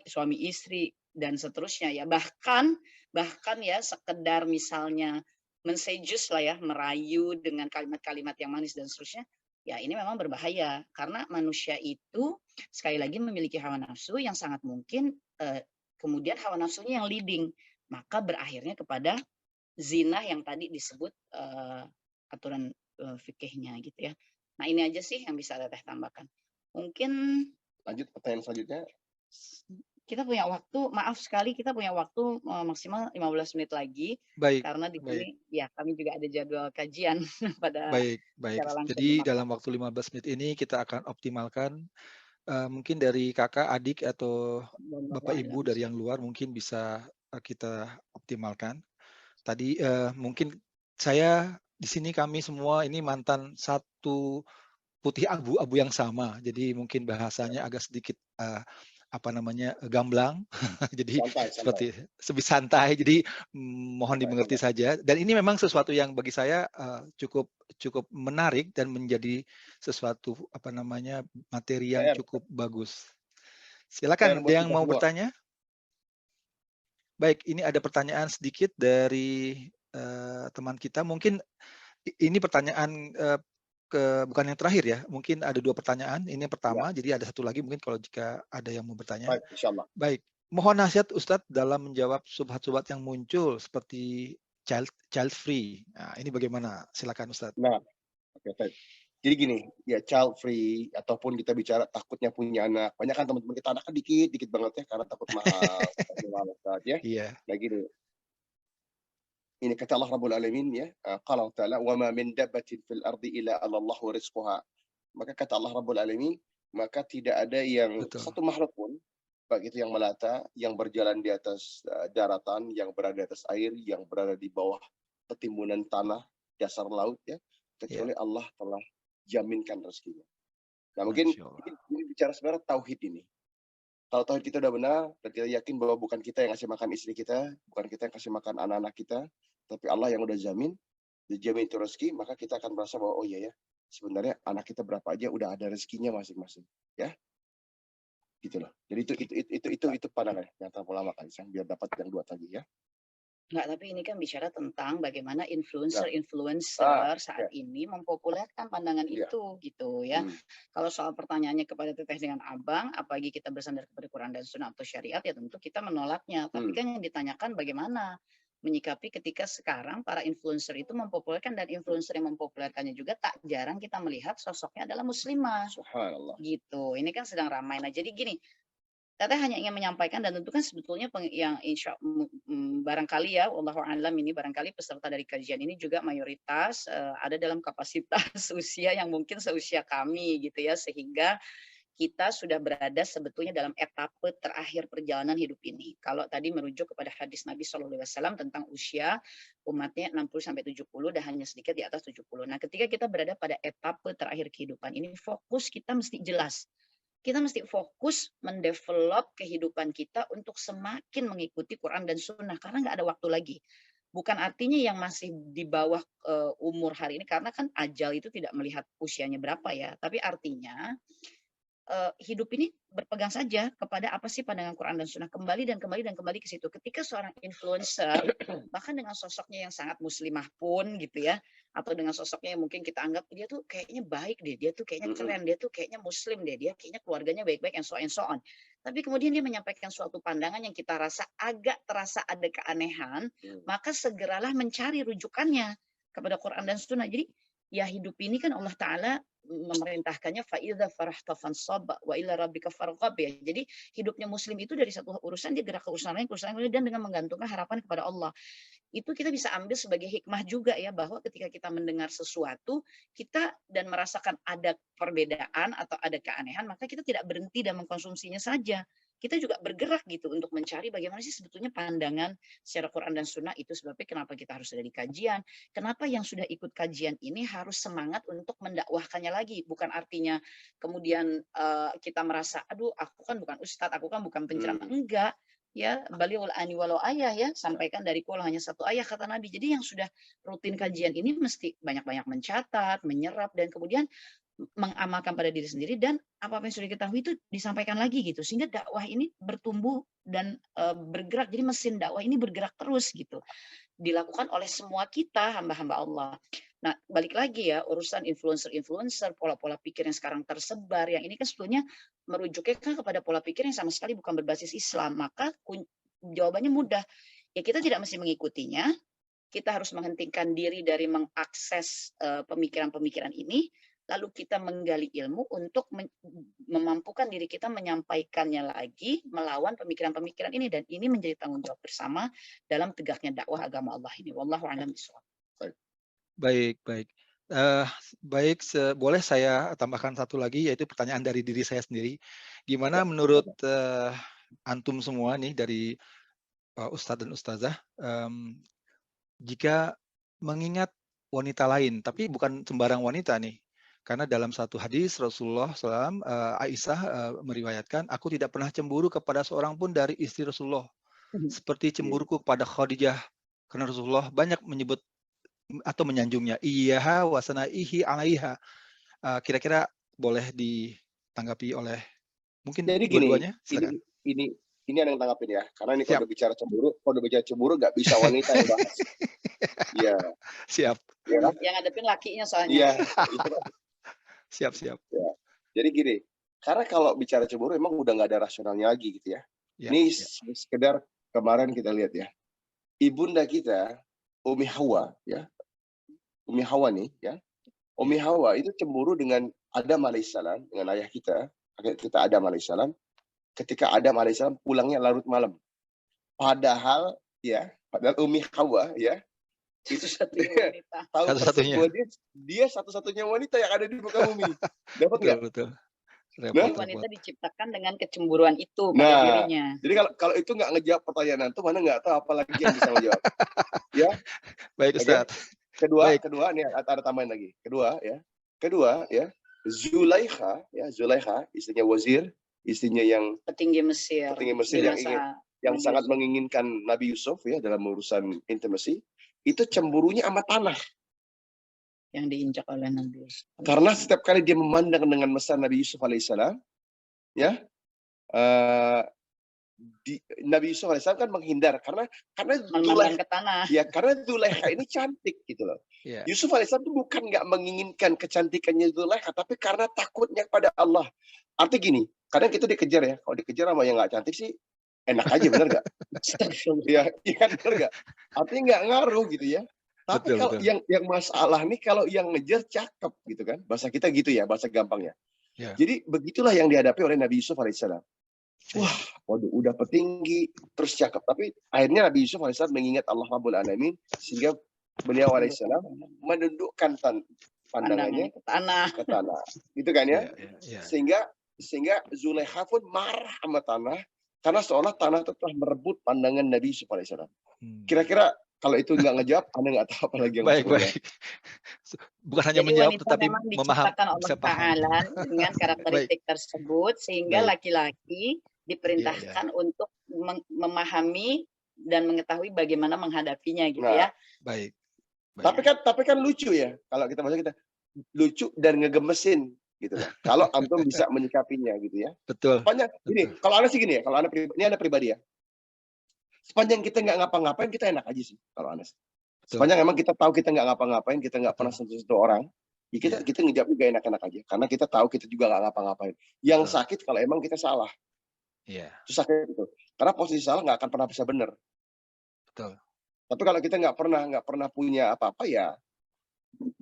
suami istri dan seterusnya ya. Bahkan ya sekedar misalnya mensejus lah ya, merayu dengan kalimat-kalimat yang manis dan seterusnya, ya ini memang berbahaya karena manusia itu sekali lagi memiliki hawa nafsu yang sangat mungkin kemudian hawa nafsunya yang leading, maka berakhirnya kepada zina yang tadi disebut aturan fikihnya gitu ya. Nah ini aja sih yang bisa Teteh tambahkan. Mungkin
Lanjut pertanyaan selanjutnya.
kita punya waktu, maaf sekali kita punya waktu maksimal 15 menit lagi.
Baik.
Karena di sini ya kami juga ada jadwal kajian pada
Baik.
secara langsung.
Jadi dalam waktu 15 menit ini kita akan optimalkan mungkin dari kakak, adik atau bapak ibu dari yang luar mungkin bisa kita optimalkan. Tadi mungkin saya di sini kami semua ini mantan satu putih abu-abu yang sama. Jadi mungkin bahasanya agak sedikit gamblang. Jadi seperti lebih santai. Jadi mohon dimengerti saja. Dan ini memang sesuatu yang bagi saya cukup menarik dan menjadi sesuatu materi yang cukup bagus. Silakan ada yang mau bertanya? Baik, ini ada pertanyaan sedikit dari teman kita. Mungkin ini pertanyaan bukan yang terakhir ya. Mungkin ada 2 pertanyaan. Ini yang pertama. Ya. Jadi ada satu lagi mungkin kalau jika ada yang mau bertanya.
Baik, insyaallah.
Baik. Mohon nasihat Ustadz dalam menjawab subhat-subhat yang muncul seperti child free. Nah, ini bagaimana? Silakan Ustadz.
Nah, oke, baik. Jadi gini, ya child free ataupun kita bicara takutnya punya anak. Banyak kan teman-teman kita anaknya dikit banget ya karena takut mahal. Ya.
Iya.
Nah gini. Ini kata Allah Rabbul Alamin ya, qala ta'ala wa ma min dabbatin fil ardi illa 'ala Allah rizquha. Maka kata Allah Rabbul Alamin, maka tidak ada yang satu makhluk pun baik itu yang melata, yang berjalan di atas daratan, yang berada di atas air, yang berada di bawah ketimbunan tanah, dasar laut ya, kecuali Allah telah jaminkan rezekinya. Nah, mungkin ini bicara sebenarnya tauhid ini. Kalau tauhid kita udah benar, dan kita yakin bahwa bukan kita yang ngasih makan istri kita, bukan kita yang kasih makan anak-anak kita, tapi Allah yang udah jamin itu rezeki, maka kita akan merasa bahwa oh iya ya, sebenarnya anak kita berapa aja udah ada rezekinya masing-masing, ya. Gitu loh. Jadi itu pandangan yang ulama kan, biar dapat yang 2 tadi ya.
Enggak, tapi ini kan bicara tentang bagaimana influencer saat ini mempopulerkan pandangan itu gitu ya. Kalau soal pertanyaannya kepada Teteh dengan Abang, apalagi kita bersandar kepada Quran dan Sunnah atau syariat ya tentu kita menolaknya. Tapi kan yang ditanyakan bagaimana menyikapi ketika sekarang para influencer itu mempopulerkan dan influencer yang mempopulerkannya juga tak jarang kita melihat sosoknya adalah muslimah.
Subhanallah.
Gitu. Ini kan sedang ramai. Nah, jadi gini, Teteh hanya ingin menyampaikan dan tentu kan sebetulnya yang barangkali ya, wallahu a'lam ini barangkali peserta dari kajian ini juga mayoritas ada dalam kapasitas usia yang mungkin seusia kami gitu ya, sehingga kita sudah berada sebetulnya dalam etape terakhir perjalanan hidup ini. Kalau tadi merujuk kepada hadis Nabi SAW tentang usia umatnya 60-70 dan hanya sedikit di atas 70. Nah, ketika kita berada pada etape terakhir kehidupan ini, fokus kita mesti jelas. Kita mesti fokus mendevelop kehidupan kita untuk semakin mengikuti Quran dan Sunnah karena nggak ada waktu lagi. Bukan artinya yang masih di bawah umur hari ini karena kan ajal itu tidak melihat usianya berapa ya, tapi artinya hidup ini berpegang saja kepada apa sih pandangan Quran dan Sunnah, kembali dan kembali dan kembali ke situ. Ketika seorang influencer bahkan dengan sosoknya yang sangat muslimah pun gitu ya, atau dengan sosoknya yang mungkin kita anggap dia tuh kayaknya baik deh, dia tuh kayaknya keren, dia tuh kayaknya muslim deh, dia kayaknya keluarganya baik-baik and so on. Tapi kemudian dia menyampaikan suatu pandangan yang kita rasa agak terasa ada keanehan, maka segeralah mencari rujukannya kepada Quran dan Sunnah. Jadi ya hidup ini kan Allah Ta'ala memerintahkannya fa'idza farahta fansab wa ila rabbika farghab ya. Jadi hidupnya muslim itu dari satu urusan dia gerak ke urusan lain dan dengan menggantungkan harapan kepada Allah. Itu kita bisa ambil sebagai hikmah juga ya, bahwa ketika kita mendengar sesuatu kita dan merasakan ada perbedaan atau ada keanehan, maka kita tidak berhenti dan mengkonsumsinya saja. Kita juga bergerak gitu untuk mencari bagaimana sih sebetulnya pandangan secara Quran dan Sunnah itu. Sebabnya kenapa kita harus ada di kajian, kenapa yang sudah ikut kajian ini harus semangat untuk mendakwahkannya lagi. Bukan artinya kemudian kita merasa, aduh aku kan bukan ustadz, aku kan bukan penceramah. Enggak, ya balighul ani walau ayah ya, sampaikan dari walau hanya satu ayah kata Nabi. Jadi yang sudah rutin kajian ini mesti banyak-banyak mencatat, menyerap, dan kemudian mengamalkan pada diri sendiri, dan apa-apa yang sudah diketahui itu disampaikan lagi gitu, sehingga dakwah ini bertumbuh dan bergerak. Jadi mesin dakwah ini bergerak terus gitu, dilakukan oleh semua kita hamba-hamba Allah. Nah, balik lagi ya, urusan influencer, pola-pola pikir yang sekarang tersebar, yang ini kan sebetulnya merujuknya kan kepada pola pikir yang sama sekali bukan berbasis Islam. Maka jawabannya mudah, ya kita tidak mesti mengikutinya, kita harus menghentikan diri dari mengakses pemikiran-pemikiran ini, lalu kita menggali ilmu untuk memampukan diri kita menyampaikannya lagi melawan pemikiran-pemikiran ini, dan ini menjadi tanggung jawab bersama dalam tegaknya dakwah agama Allah ini. Wallahu a'lam bishawab.
Baik. Baik, boleh saya tambahkan satu lagi, yaitu pertanyaan dari diri saya sendiri. Gimana menurut antum semua nih dari Ustadz dan Ustazah, jika mengingat wanita lain, tapi bukan sembarang wanita nih, karena dalam satu hadis Rasulullah SAW, Aisyah meriwayatkan, aku tidak pernah cemburu kepada seorang pun dari istri Rasulullah, seperti cemburuku kepada Khadijah, karena Rasulullah banyak menyebut atau menyanjungnya, iyaha wasanaihi alaiha. Kira-kira boleh ditanggapi oleh mungkin
Jadi gini,
dua-duanya? Silakan.
ini ada yang tanggapin ya, karena ini kalau bicara cemburu nggak bisa wanita yang bahas. Iya.
Siap.
Ya,
yang ngadepin lakinya soalnya.
Iya. Itu kan.
Siap.
Ya. Jadi gini, karena kalau bicara cemburu emang udah nggak ada rasionalnya lagi gitu ya. Ini sekedar kemarin kita lihat ya, ibunda kita Umi Hawa ya, Umi Hawa nih ya, Umi Hawa itu cemburu dengan Adam alaihissalam, dengan ayah kita Adam alaihissalam, ketika Adam alaihissalam pulangnya larut malam. Padahal Umi Hawa ya, itu satu-satunya dia satu-satunya wanita yang ada di muka bumi. Dapat nggak?
Betul.
Wanita diciptakan dengan kecemburuan itu pada dirinya.
Jadi kalau itu nggak ngejawab pertanyaan itu, mana nggak tahu apalagi yang bisa menjawab. Ya.
Baik Ustaz.
Kedua nih ada tambahan lagi. Kedua ya, Zulaikha istrinya wazir, istrinya yang
petinggi Mesir
yang sangat menginginkan Nabi Yusuf ya dalam urusan intimasi, itu cemburunya sama tanah
yang diinjak oleh Nabi Yusuf.
Karena setiap kali dia memandang dengan mesra Nabi Yusuf alaihissalam, ya, Nabi Yusuf alaihissalam kan menghindar karena
memandang ke tanah.
Ya, karena Zulaikha ini cantik gitu loh. Yeah. Yusuf alaihissalam itu bukan nggak menginginkan kecantikannya Zulaikha, tapi karena takutnya pada Allah. Artinya gini, kadang kita dikejar ya, kalau dikejar sama yang nggak cantik sih enak aja, bener nggak? Iya kan, bener nggak? Artinya nggak ngaruh gitu ya. Tapi kalau yang masalah nih, kalau yang ngejar cakep gitu kan, bahasa kita gitu ya, bahasa gampangnya. Yeah. Jadi begitulah yang dihadapi oleh Nabi Yusuf alaihissalam. Wah, waduh, udah petinggi, terus cakep. Tapi akhirnya Nabi Yusuf alaihissalam mengingat Allah Rabbul Alamin, sehingga beliau alaihissalam menundukkan pandangannya ke tanah, gitu kan ya? Yeah. Sehingga Zulaikha pun marah sama tanah, karena seolah tanah itu telah merebut pandangan Nabi Yusuf alaihissalam. Kira-kira kalau itu nggak ngejawab, Anda nggak tahu apa lagi yang
baik. Bukan hanya menjawab, tetapi
memahami Allah Ta'ala dengan karakteristik tersebut, sehingga laki-laki diperintahkan untuk memahami dan mengetahui bagaimana menghadapinya gitu ya.
Baik.
Tapi kan lucu ya, kalau kita bahasa kita lucu dan ngegemesin gitu loh. Kalau antum bisa menyikapinya gitu ya.
Betul.
Sepanjang gini,
Betul.
kalau Anda sih gini ya, kalau Anda ini Anda pribadi ya. Sepanjang kita nggak ngapa-ngapain, kita enak aja sih kalau Anda.
Betul.
Sepanjang emang kita tahu kita nggak ngapa-ngapain, kita nggak pernah sentuh orang, ya kita ngejawab juga enak-enak aja. Karena kita tahu kita juga nggak ngapa-ngapain. Yang sakit kalau emang kita salah.
Iya.
Itu sakit itu. Karena posisi salah nggak akan pernah bisa benar.
Betul.
Tapi kalau kita nggak pernah punya apa-apa ya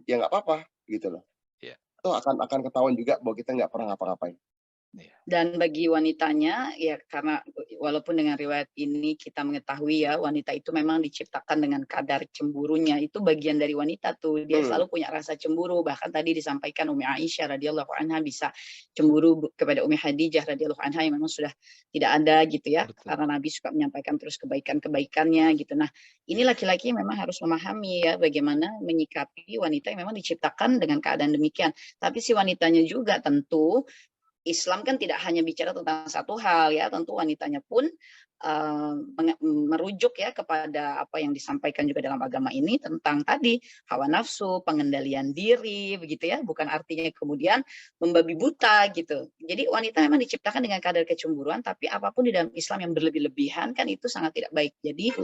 nggak apa-apa gitu loh.
Iya.
Itu akan ketahuan juga bahwa kita nggak pernah ngapa-ngapain.
Dan bagi wanitanya, ya karena walaupun dengan riwayat ini kita mengetahui ya, wanita itu memang diciptakan dengan kadar cemburunya. Itu bagian dari wanita tuh. Dia selalu punya rasa cemburu. Bahkan tadi disampaikan Umi Aisyah radhiyallahu anha bisa cemburu kepada Umi Khadijah radhiyallahu anha yang memang sudah tidak ada gitu ya.
Betul.
Karena Nabi suka menyampaikan terus kebaikan-kebaikannya gitu. Nah, ini laki-laki memang harus memahami ya bagaimana menyikapi wanita yang memang diciptakan dengan keadaan demikian. Tapi si wanitanya juga tentu Islam kan tidak hanya bicara tentang satu hal ya, tentu wanitanya pun merujuk ya kepada apa yang disampaikan juga dalam agama ini tentang tadi hawa nafsu, pengendalian diri, begitu ya, bukan artinya kemudian membabi buta gitu. Jadi wanita memang diciptakan dengan kadar kecemburuan, tapi apapun di dalam Islam yang berlebih-lebihan kan itu sangat tidak baik. Jadi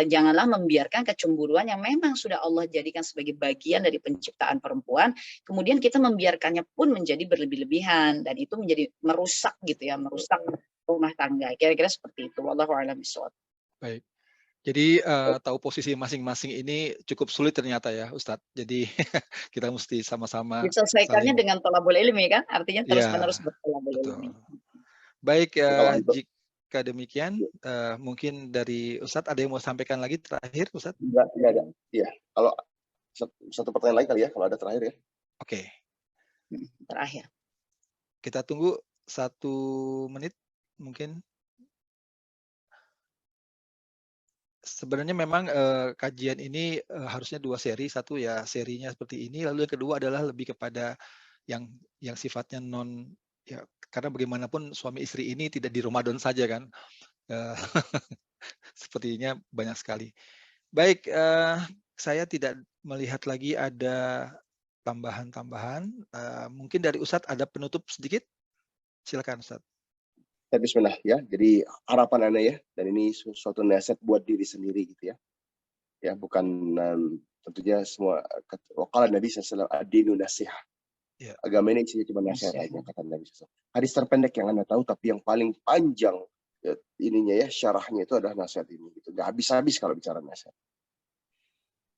janganlah membiarkan kecemburuan yang memang sudah Allah jadikan sebagai bagian dari penciptaan perempuan, kemudian kita membiarkannya pun menjadi berlebih-lebihan dan itu menjadi merusak gitu ya, merusak rumah tangga. Kira-kira seperti itu. Wallahu a'lam bishawab.
Baik. Jadi tahu posisi masing-masing ini cukup sulit ternyata ya Ustadz. Jadi kita mesti sama-sama
diselesaikannya dengan thalabul ilmi kan, artinya terus-menerus berthalabul
betul.
ilmi.
Baik, jika demikian mungkin dari Ustadz ada yang mau sampaikan lagi terakhir Ustadz?
Enggak ada. Iya. Kalau satu pertanyaan lagi kali ya, kalau ada terakhir ya.
Oke.
Terakhir.
Kita tunggu 1 menit mungkin. Sebenarnya memang kajian ini harusnya 2 seri. Satu ya serinya seperti ini, lalu yang kedua adalah lebih kepada yang sifatnya non ya, karena bagaimanapun suami istri ini tidak di Ramadan saja kan. Sepertinya banyak sekali. Baik, saya tidak melihat lagi ada tambahan-tambahan. Mungkin dari Ustadz ada penutup sedikit? Silakan Ustadz.
Bismillah ya. Jadi harapan Anda ya, dan ini suatu nasihat buat diri sendiri gitu ya. Ya bukan tentunya semua wakala Nabi SAW ad-dinu nasihat. Ya. Agama ini isinya cuma nasihat aja kata Nabi SAW. Hadis terpendek yang Anda tahu tapi yang paling panjang ya, ininya ya syarahnya itu adalah nasihat ini gitu. Nggak habis-habis kalau bicara nasihat.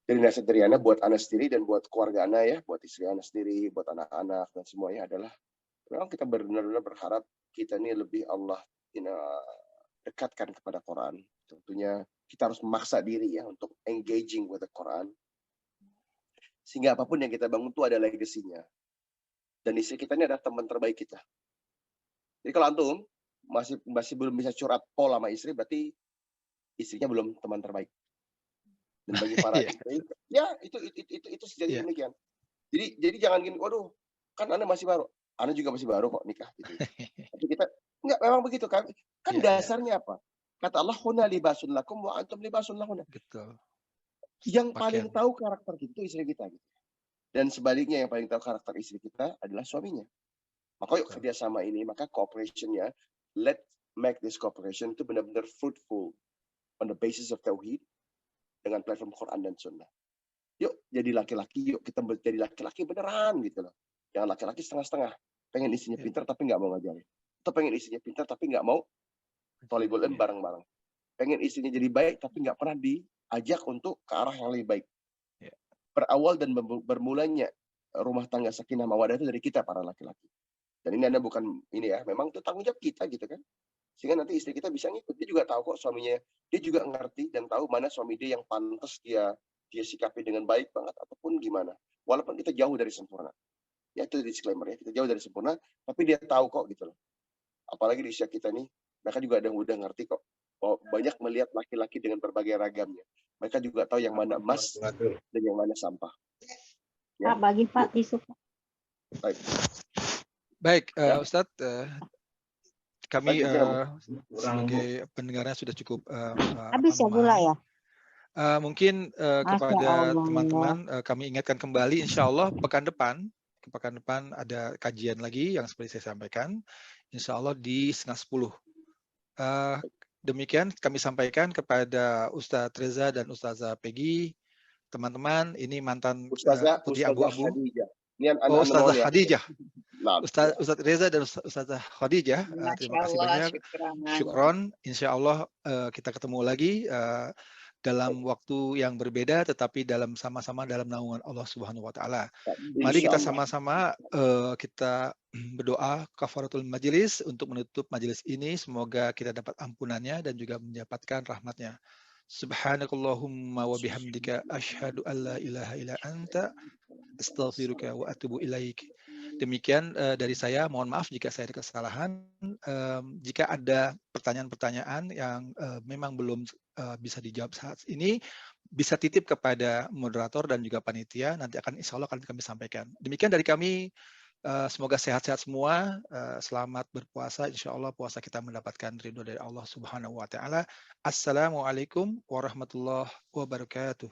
Jadi nasihat dari Anda buat Anda sendiri dan buat keluarga Anda ya, buat istri Anda sendiri, buat anak-anak dan semuanya adalah memang kita benar-benar berharap kita ini lebih Allah dekatkan kepada Quran. Tentunya kita harus memaksa diri ya untuk engaging with the Quran. Sehingga apapun yang kita bangun itu ada legasinya. Dan istri kita ini adalah teman terbaik kita. Jadi kalau antum masih belum bisa curhat pola sama istri, berarti istrinya belum teman terbaik. Dan bagi para istri, ya itu sejati demikian. Jadi jangan gini, waduh, kan Anda masih baru. Anda juga masih baru kok nikah gitu. Tapi kita enggak memang begitu kan? Kan dasarnya apa? Kata Allah, "Hunna libasun lakum wa antum libasun lahunna."
Betul.
Yang paling tahu karakter kita itu istri kita gitu. Dan sebaliknya yang paling tahu karakter istri kita adalah suaminya. Maka yuk kerjasama ini, maka cooperation-nya, let's make this cooperation itu benar-benar fruitful on the basis of tauhid dengan platform Quran dan Sunnah. Yuk jadi laki-laki, yuk kita jadi laki-laki beneran gitu loh. Jangan laki-laki setengah-setengah. Pengen istrinya pintar tapi nggak mau ngajarin. Atau pengen istrinya pintar tapi nggak mau thalabul ilmi bareng-bareng. Pengen istrinya jadi baik tapi nggak pernah diajak untuk ke arah yang lebih baik. Berawal dan bermulanya rumah tangga sakinah mawaddah itu dari kita para laki-laki. Dan ini Anda bukan ini ya, memang itu tanggung jawab kita gitu kan. Sehingga nanti istri kita bisa ngikut. Dia juga tahu kok suaminya, dia juga ngerti dan tahu mana suami dia yang pantas dia sikapi dengan baik banget ataupun gimana. Walaupun kita jauh dari sempurna. Ya itu disclaimer ya, kita jauh dari sempurna, tapi dia tahu kok gitu loh. Apalagi di usia kita nih, mereka juga ada yang udah ngerti kok. Oh, banyak melihat laki-laki dengan berbagai ragamnya. Mereka juga tahu yang mana emas dan yang mana sampah.
Ya. Pak, bagi Pak tisu.
Baik, Ustadz, kami sebagai pendengarnya sudah cukup
habis ya gula ya.
Mungkin kepada teman-teman kami ingatkan kembali, insya Allah pekan depan ke pekan depan ada kajian lagi yang seperti saya sampaikan, insya Allah di 9:30. Demikian kami sampaikan kepada Ustadz Reza dan Ustazah Peggy. Teman-teman, ini mantan
Ustazah
putri abu-abu.
Khadijah. Ini
Oh, Ustazah
ya.
Khadijah.
Nah,
Ustadz Reza dan Ustazah Khadijah, terima kasih banyak. Syukron. Insya Allah kita ketemu lagi dalam waktu yang berbeda, tetapi sama-sama dalam naungan Allah Subhanahu Wa Taala. Mari kita sama-sama kita berdoa kafaratul majelis untuk menutup majelis ini. Semoga kita dapat ampunannya dan juga mendapatkan rahmatnya. Subhanakallahumma wa bihamdika asyhadu an la ilaha illa anta astaghfiruka wa atubu ilaik. Demikian dari saya, mohon maaf jika saya ada kesalahan. Jika ada pertanyaan-pertanyaan yang memang belum bisa dijawab saat ini, bisa titip kepada moderator dan juga panitia, nanti akan insya Allah akan kami sampaikan. Demikian dari kami, semoga sehat-sehat semua, selamat berpuasa, insya Allah puasa kita mendapatkan ridho dari Allah Subhanahu Wa Taala. Assalamualaikum warahmatullahi wabarakatuh.